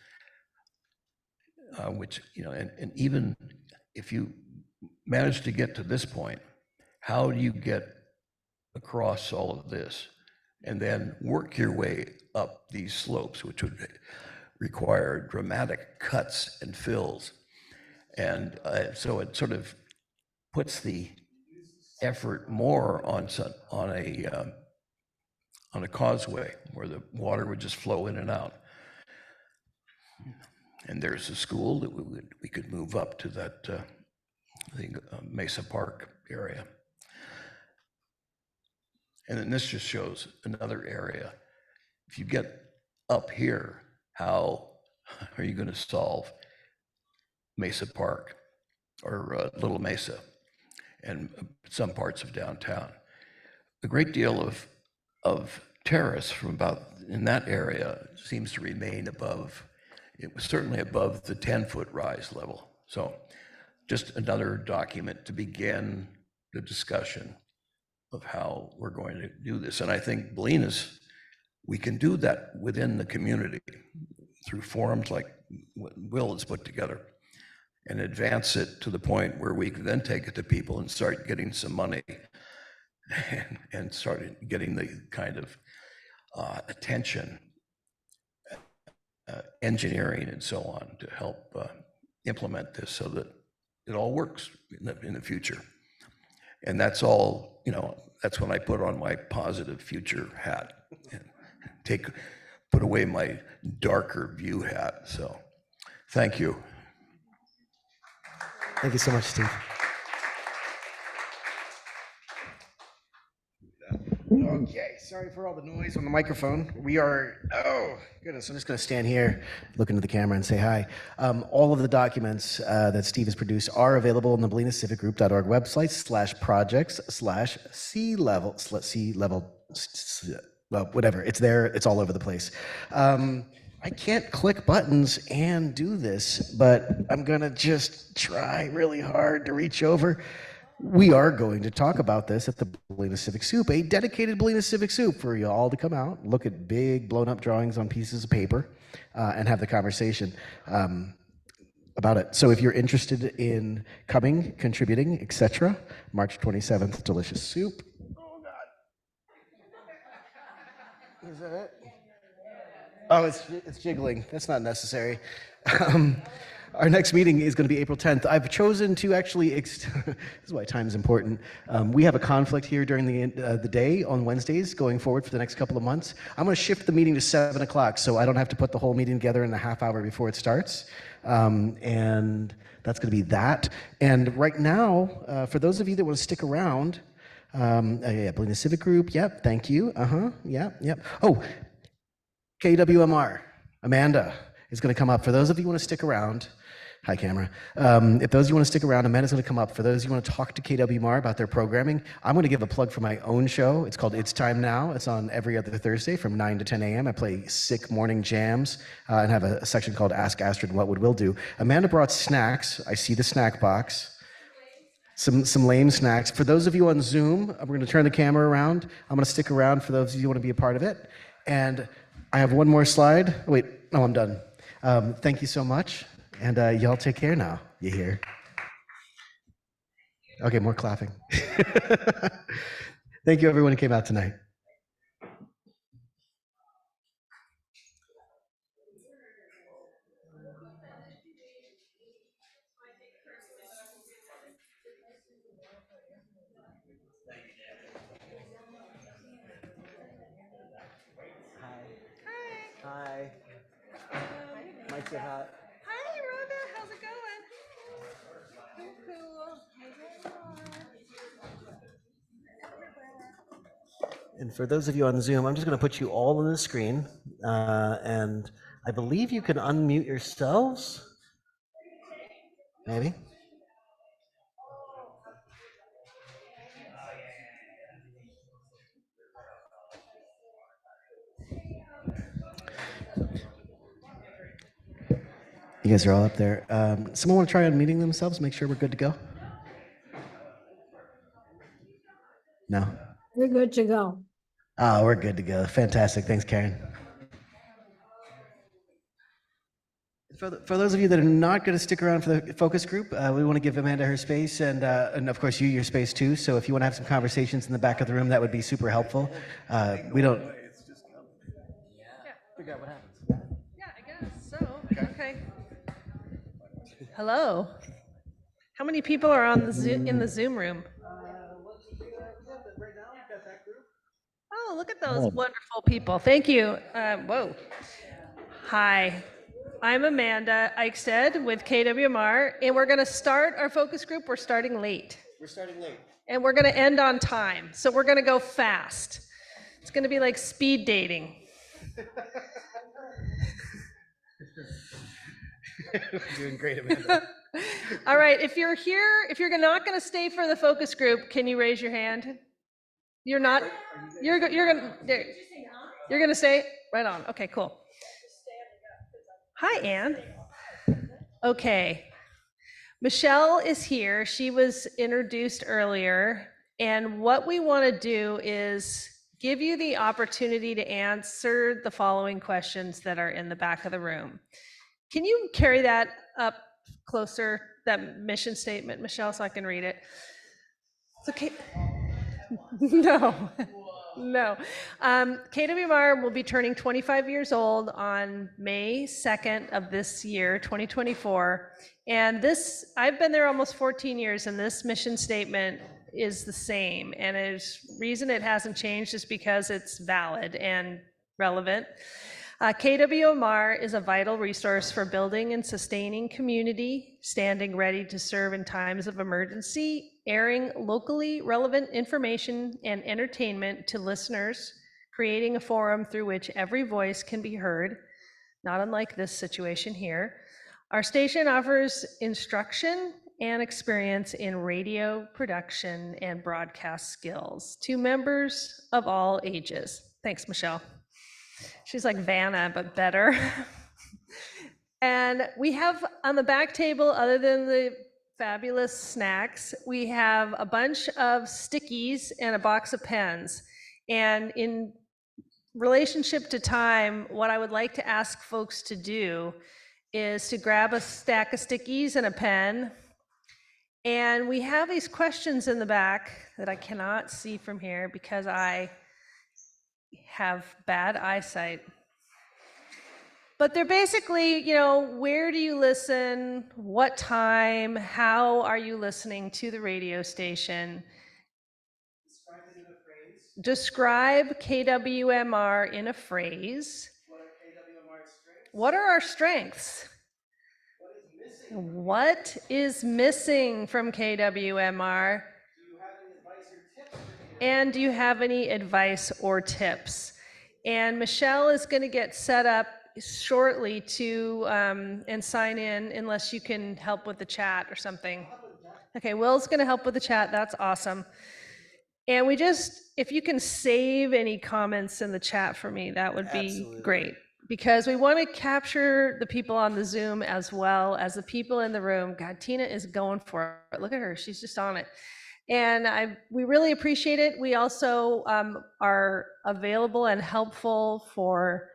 which, and even if you manage to get to this point, how do you get across all of this? and then work your way up these slopes, which would require dramatic cuts and fills. And so it sort of puts the effort more on a causeway where the water would just flow in and out. And there's a school that we could move up to that Mesa Park area. And then this just shows another area. If you get up here, how are you going to solve Mesa Park or Little Mesa and some parts of downtown? A great deal of terrace from about in that area seems to remain above. It was certainly above the 10-foot rise level. So just another document to begin the discussion of how we're going to do this. And I think Bolinas, we can do that within the community through forums like what Will has put together and advance it to the point where we can then take it to people and start getting some money and start getting the kind of attention, engineering and so on to help implement this so that it all works in the future. And that's all, that's when I put on my positive future hat and put away my darker view hat. So thank you. Thank you so much, Steve. Okay, sorry for all the noise on the microphone. We are, oh goodness, I'm just going to stand here, look into the camera and say hi. All of the documents that Steve has produced are available on the BolinasCivicGroup.org website /projects/sea level, well, whatever, it's there, it's all over the place. I can't click buttons and do this, but I'm going to just try really hard to reach over. We are going to talk about this at the Bolinas Civic Soup, a dedicated Bolinas Civic Soup for you all to come out, look at big blown up drawings on pieces of paper, and have the conversation about it. So if you're interested in coming, contributing, etc., March 27th, delicious soup. Oh God. Is that it? Oh, it's jiggling. That's not necessary. Our next meeting is going to be April 10th. I've chosen to actually, this is why time is important. We have a conflict here during the day on Wednesdays going forward for the next couple of months. I'm going to shift the meeting to 7 o'clock so I don't have to put the whole meeting together in a half hour before it starts. And that's going to be that. And right now, for those of you that want to stick around, Bolinas Civic Group, yep, thank you. Yep. Oh, KWMR, Amanda is going to come up. For those of you who want to stick around, hi camera. If those of you want to stick around, Amanda's going to come up. For those of you who want to talk to KWMR about their programming, I'm going to give a plug for my own show. It's called It's Time Now. It's on every other Thursday from 9 to 10 a.m. I play sick morning jams and have a section called Ask Astrid What Would Will Do. Amanda brought snacks. I see the snack box. Some lame snacks. For those of you on Zoom, we're going to turn the camera around. I'm going to stick around for those of you who want to be a part of it. And I have one more slide. Wait, no, I'm done. Thank you so much. And y'all take care now. You hear? Okay, more clapping. Thank you, everyone who came out tonight. Hi. Mike said hi. Hi, Rhonda. How's it going? Cool. And for those of you on Zoom, I'm just going to put you all on the screen. And I believe you can unmute yourselves. Maybe. You guys are all up there. Someone want to try unmuting themselves? Make sure we're good to go? No? We're good to go. Oh, we're good to go. Fantastic. Thanks, Karen. For those of you that are not going to stick around for the focus group, we want to give Amanda her space and of course you your space too. So if you want to have some conversations in the back of the room, that would be super helpful. We don't. Figure out what happens. Yeah, I guess so. Okay. Hello. How many people are on the Zoom, in the Zoom room? Oh, look at those wonderful people. Thank you. Whoa. Hi, I'm Amanda Eichstead with KWMR, and we're going to start our focus group. We're starting late. We're starting late. And we're going to end on time. So we're going to go fast. It's going to be like speed dating. Doing great, Amanda. All right, if you're here, if you're not going to stay for the focus group, can you raise your hand? You're not, you're going to stay? Right on. Okay, cool. Hi, Anne. Okay. Michelle is here. She was introduced earlier. And what we want to do is give you the opportunity to answer the following questions that are in the back of the room. Can you carry that up closer, that mission statement, Michelle, so I can read it? It's okay. No. No. KWMR will be turning 25 years old on May 2nd of this year, 2024. And this, I've been there almost 14 years, and this mission statement is the same. And the reason it hasn't changed is because it's valid and relevant. KWMR is a vital resource for building and sustaining community, standing ready to serve in times of emergency, airing locally relevant information and entertainment to listeners, creating a forum through which every voice can be heard, not unlike this situation here. Our station offers instruction and experience in radio production and broadcast skills to members of all ages. Thanks, Michelle. She's like Vanna, but better. And we have on the back table, other than the fabulous snacks, we have a bunch of stickies and a box of pens. And in relationship to time, what I would like to ask folks to do is to grab a stack of stickies and a pen. And we have these questions in the back that I cannot see from here because I have bad eyesight. But they're basically, you know, where do you listen? What time? How are you listening to the radio station? Describe KWMR in a phrase. What are our strengths? What is missing from KWMR? And do you have any advice or tips? And Michelle is going to get set up shortly to and sign in, unless you can help with the chat or something. Okay, Will's going to help with the chat. That's awesome. And we just, if you can save any comments in the chat for me, that would be great. Because we want to capture the people on the Zoom as well as the people in the room. God, Tina is going for it. Look at her. She's just on it. And we really appreciate it. We also are available and helpful for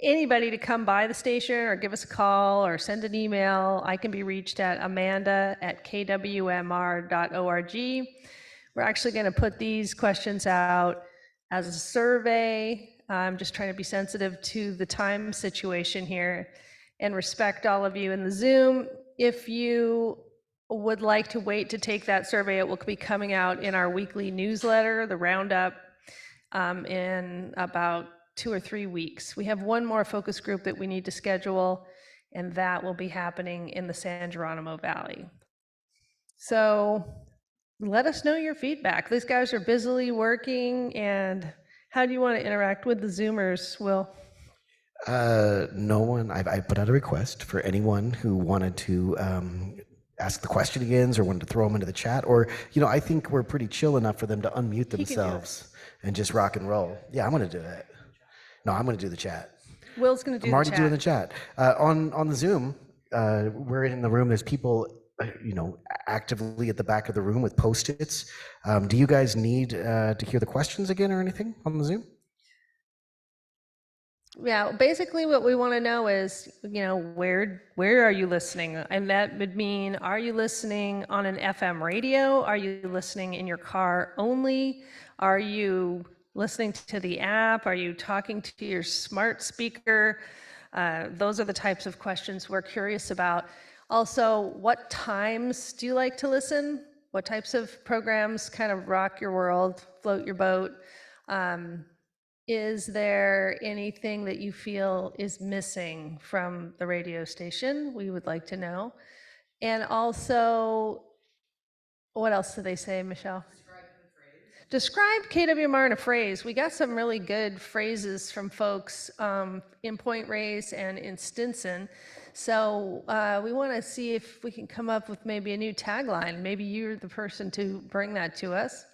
anybody to come by the station or give us a call or send an email. I can be reached at amanda@kwmr.org. We're actually going to put these questions out as a survey. I'm just trying to be sensitive to the time situation here and respect all of you in the Zoom. If you would like to wait to take that survey, it will be coming out in our weekly newsletter, the Roundup, in about 2 or 3 weeks. We have one more focus group that we need to schedule, and that will be happening in the San Geronimo Valley. So let us know your feedback. These guys are busily working, and how do you want to interact with the Zoomers, Will? No one. I put out a request for anyone who wanted to ask the question again or wanted to throw them into the chat, or, you know, I think we're pretty chill enough for them to unmute themselves and just rock and roll. Yeah, I'm going to do it. No, I'm going to do the chat. Will's going to do I'm already doing the chat. On the Zoom, we're in the room. There's people, you know, actively at the back of the room with Post-its. Do you guys need to hear the questions again or anything on the Zoom? Yeah, basically what we want to know is, where are you listening? And that would mean, are you listening on an FM radio? Are you listening in your car only? Are you listening to the app? Are you talking to your smart speaker? Those are the types of questions we're curious about. Also, what times do you like to listen? What types of programs kind of rock your world, float your boat? Is there anything that you feel is missing from the radio station? We would like to know. And also, what else did they say, Michelle? Describe KWMR in a phrase. We got some really good phrases from folks in Point Reyes and in Stinson. So we want to see if we can come up with maybe a new tagline. Maybe you're the person to bring that to us.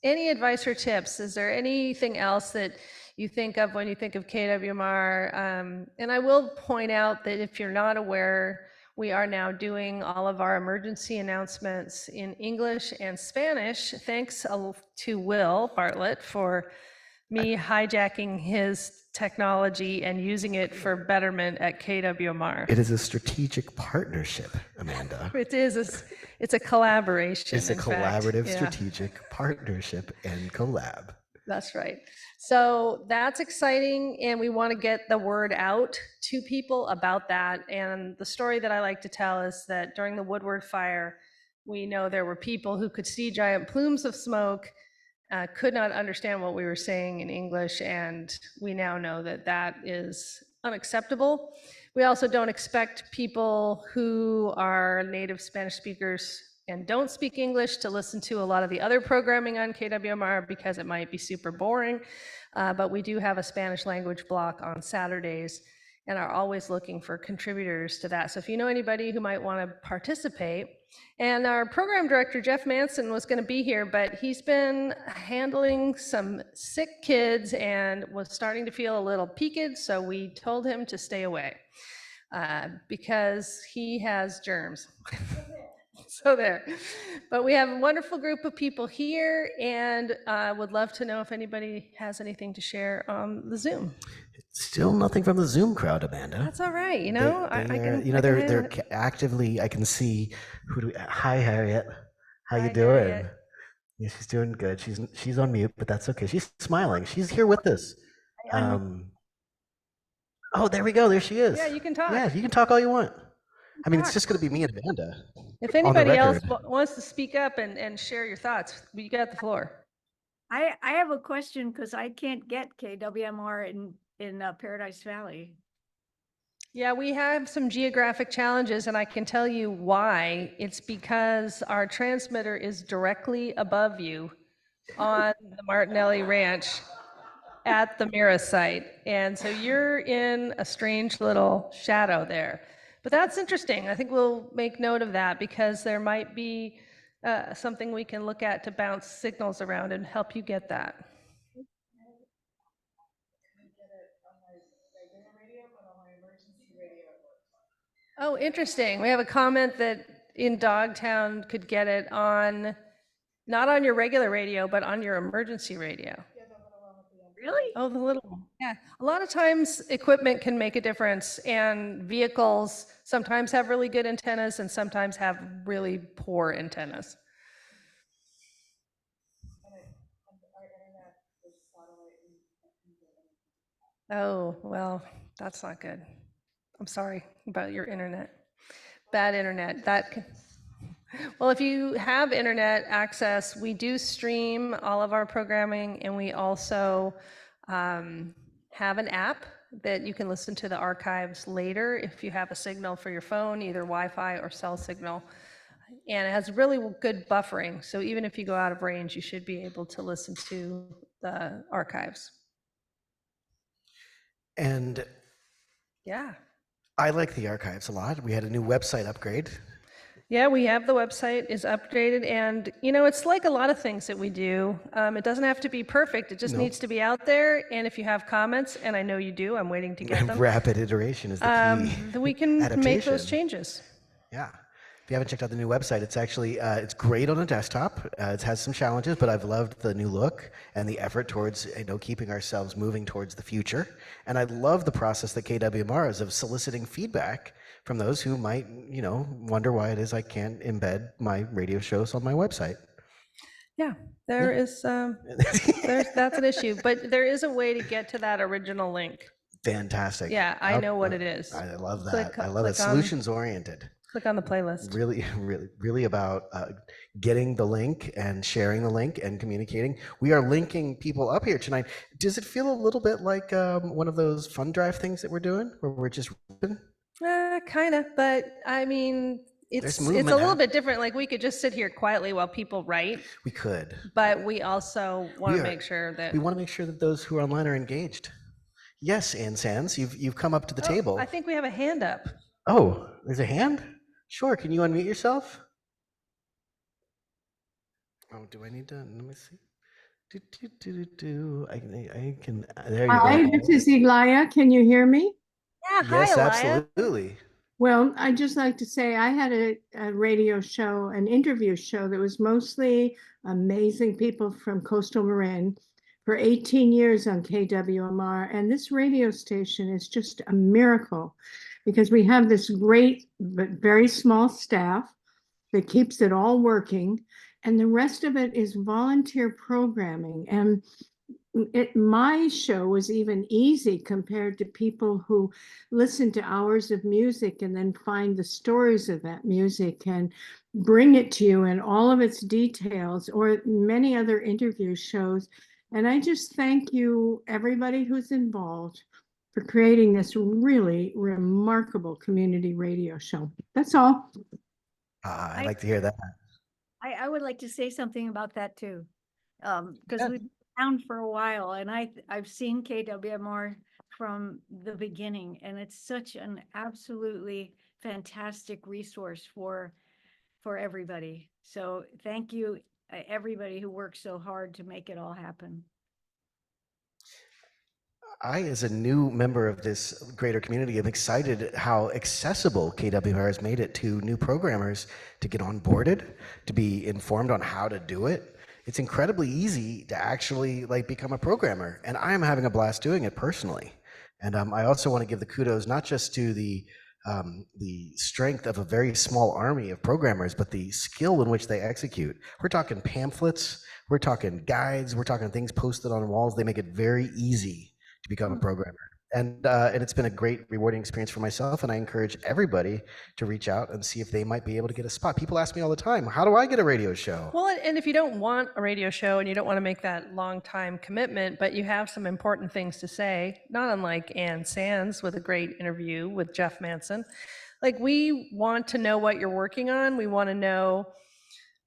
Any advice or tips? Is there anything else that you think of when you think of KWMR? And I will point out that if you're not aware, we are now doing all of our emergency announcements in English and Spanish, thanks to Will Bartlett for me hijacking his technology and using it for betterment at KWMR. It is a strategic partnership, Amanda. It is. It's a collaboration. It's a collaborative Yeah. strategic partnership and collab. That's right. So that's exciting, and we want to get the word out to people about that. And the story that I like to tell is that during the Woodward fire, we know there were people who could see giant plumes of smoke, could not understand what we were saying in English, and we now know that that is unacceptable. We also don't expect people who are native Spanish speakers and don't speak English to listen to a lot of the other programming on KWMR because it might be super boring, but we do have a Spanish language block on Saturdays and are always looking for contributors to that. So if you know anybody who might want to participate, and our program director, Jeff Manson, was going to be here, but he's been handling some sick kids and was starting to feel a little peaked, so we told him to stay away because he has germs. So there. But we have a wonderful group of people here, and would love to know if anybody has anything to share on the Zoom. Still nothing from the Zoom crowd, Amanda. That's all right. They're actively. I can see. Hi, Harriet. How you doing? Harriet. Yeah, she's doing good. She's on mute, but that's okay. She's smiling. She's here with us. Oh, there we go. There she is. Yeah, you can talk. Yeah, you can talk all you want. I mean, it's just going to be me and Amanda. If anybody else wants to speak up and share your thoughts, you got the floor. I have a question because I can't get KWMR in Paradise Valley. Yeah, we have some geographic challenges, and I can tell you why. It's because our transmitter is directly above you on the Martinelli Ranch at the Mira site. And so you're in a strange little shadow there. But that's interesting. I think we'll make note of that because there might be something we can look at to bounce signals around and help you get that. Oh, interesting. We have a comment that in Dogtown could get it on, not on your regular radio, but on your emergency radio. Really? Oh, the little one. Yeah. A lot of times equipment can make a difference, and vehicles sometimes have really good antennas and sometimes have really poor antennas. Oh, well, that's not good. I'm sorry about your internet. Bad internet. Well, if you have internet access, we do stream all of our programming, and we also have an app that you can listen to the archives later if you have a signal for your phone, either Wi-Fi or cell signal. And it has really good buffering, so even if you go out of range, you should be able to listen to the archives. And yeah, I like the archives a lot. We had a new website upgrade. Yeah, we have the website is updated, and it's like a lot of things that we do. It doesn't have to be perfect. It just needs to be out there. And if you have comments, and I know you do, I'm waiting to get them. Rapid iteration is the key. We can make those changes. Yeah, you haven't checked out the new website, it's actually, it's great on a desktop. It has some challenges, but I've loved the new look and the effort towards, keeping ourselves moving towards the future. And I love the process that KWMR is of soliciting feedback from those who might, wonder why it is I can't embed my radio shows on my website. Yeah, there is, that's an issue, but there is a way to get to that original link. Fantastic. Yeah, I know what it is. I love that. Click- I love that. click on- Solutions oriented. Click on the playlist. Really about getting the link and sharing the link and communicating. We are linking people up here tonight. Does it feel a little bit like one of those fund drive things that we're doing, where we're just Kind of, but I mean, it's a little bit different. Like we could just sit here quietly while people write. We could, but we also want to make sure that those who are online are engaged. Yes, Ann Sands, you've come up to the table. I think we have a hand up. Oh, there's a hand? Sure, can you unmute yourself? Oh, do I need to, let me see. I can, there you Hi, go. this is Elia. Can you hear me? Yeah, hi, Yes, Elia. absolutely. Well, I'd just like to say I had a radio show, an interview show that was mostly amazing people from coastal Marin for 18 years on KWMR. And this radio station is just a miracle because we have this great but very small staff that keeps it all working. And the rest of it is volunteer programming. And my show was even easy compared to people who listen to hours of music and then find the stories of that music and bring it to you in all of its details, or many other interview shows. And I just thank you, everybody who's involved, for creating this really remarkable community radio show. That's all. I'd like to hear that. I would like to say something about that too. Because we've been around for a while and I've seen KWMR from the beginning, and it's such an absolutely fantastic resource for everybody. So thank you, everybody who works so hard to make it all happen. I, as a new member of this greater community, am excited how accessible KWMR has made it to new programmers to get onboarded, to be informed on how to do it. It's incredibly easy to actually become a programmer, and I am having a blast doing it personally. And I also want to give the kudos not just to the strength of a very small army of programmers, but the skill in which they execute. We're talking pamphlets, we're talking guides, we're talking things posted on walls. They make it very easy to become a programmer. And it's been a great, rewarding experience for myself, and I encourage everybody to reach out and see if they might be able to get a spot. People ask me all the time, how do I get a radio show? Well, and if you don't want a radio show and you don't want to make that long time commitment, but you have some important things to say, not unlike Ann Sands with a great interview with Jeff Matson, we want to know what you're working on. We want to know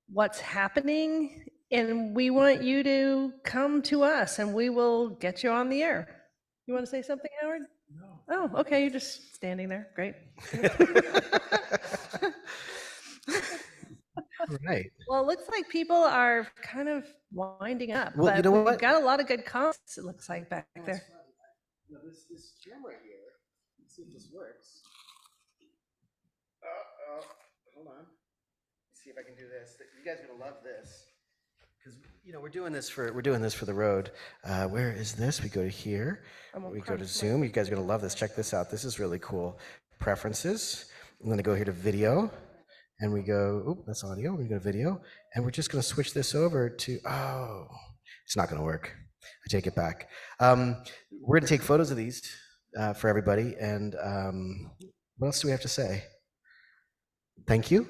what's happening, and we want you to come to us and we will get you on the air. You want to say something, Howard? No. Oh, okay. You're just standing there. Great. Right. Well, it looks like people are kind of winding up. Well, but you know we've what? got a lot of good comments, it looks like, back there. This camera here, let's see if this works. Hold on. Let's see if I can do this. You guys are gonna love this, because we're doing this for the road. Where is this? We go to here. We go to Zoom. You guys are gonna love this. Check this out. This is really cool. Preferences. I'm gonna go here to video, and we go. Oh, that's audio. We go to video, and we're just gonna switch this over to. Oh, it's not gonna work. I take it back. We're gonna take photos of these for everybody. And what else do we have to say? Thank you.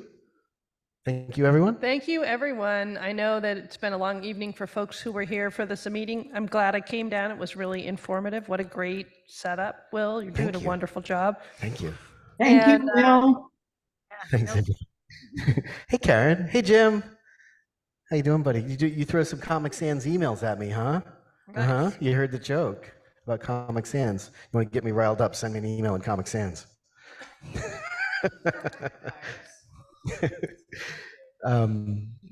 Thank you, everyone. Thank you, everyone. I know that it's been a long evening for folks who were here for this meeting. I'm glad I came down. It was really informative. What a great setup, Will. You're doing a wonderful job. Thank you. Thank you, Will. Thanks. Hey, Karen. Hey, Jim. How you doing, buddy? You throw some Comic Sans emails at me, huh? Uh-huh. You heard the joke about Comic Sans. You want to get me riled up, send me an email in Comic Sans.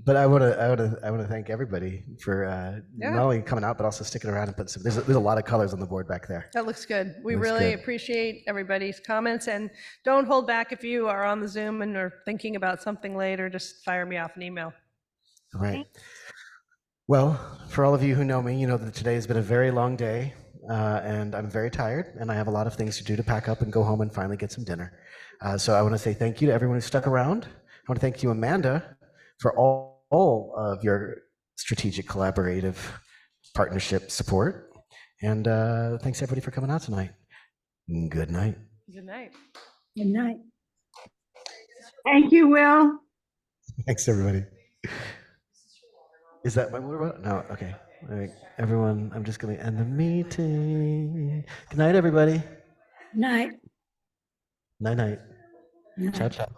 But I want to thank everybody for not only coming out but also sticking around and putting some. There's a lot of colors on the board back there. That looks good. We Looks really good. appreciate everybody's comments, and don't hold back if you are on the Zoom and are thinking about something later, just fire me off an email. All right. Well, for all of you who know me, you know that today has been a very long day, and I'm very tired, and I have a lot of things to do to pack up and go home and finally get some dinner. So I want to say thank you to everyone who stuck around. I want to thank you, Amanda, for all of your strategic collaborative partnership support. And thanks everybody for coming out tonight. Good night. Good night. Good night. Thank you, Will. Thanks everybody. Is that my word? No, okay. All right, everyone, I'm just going to end the meeting. Good night, everybody. Night. Night, night. Night. Ciao, ciao.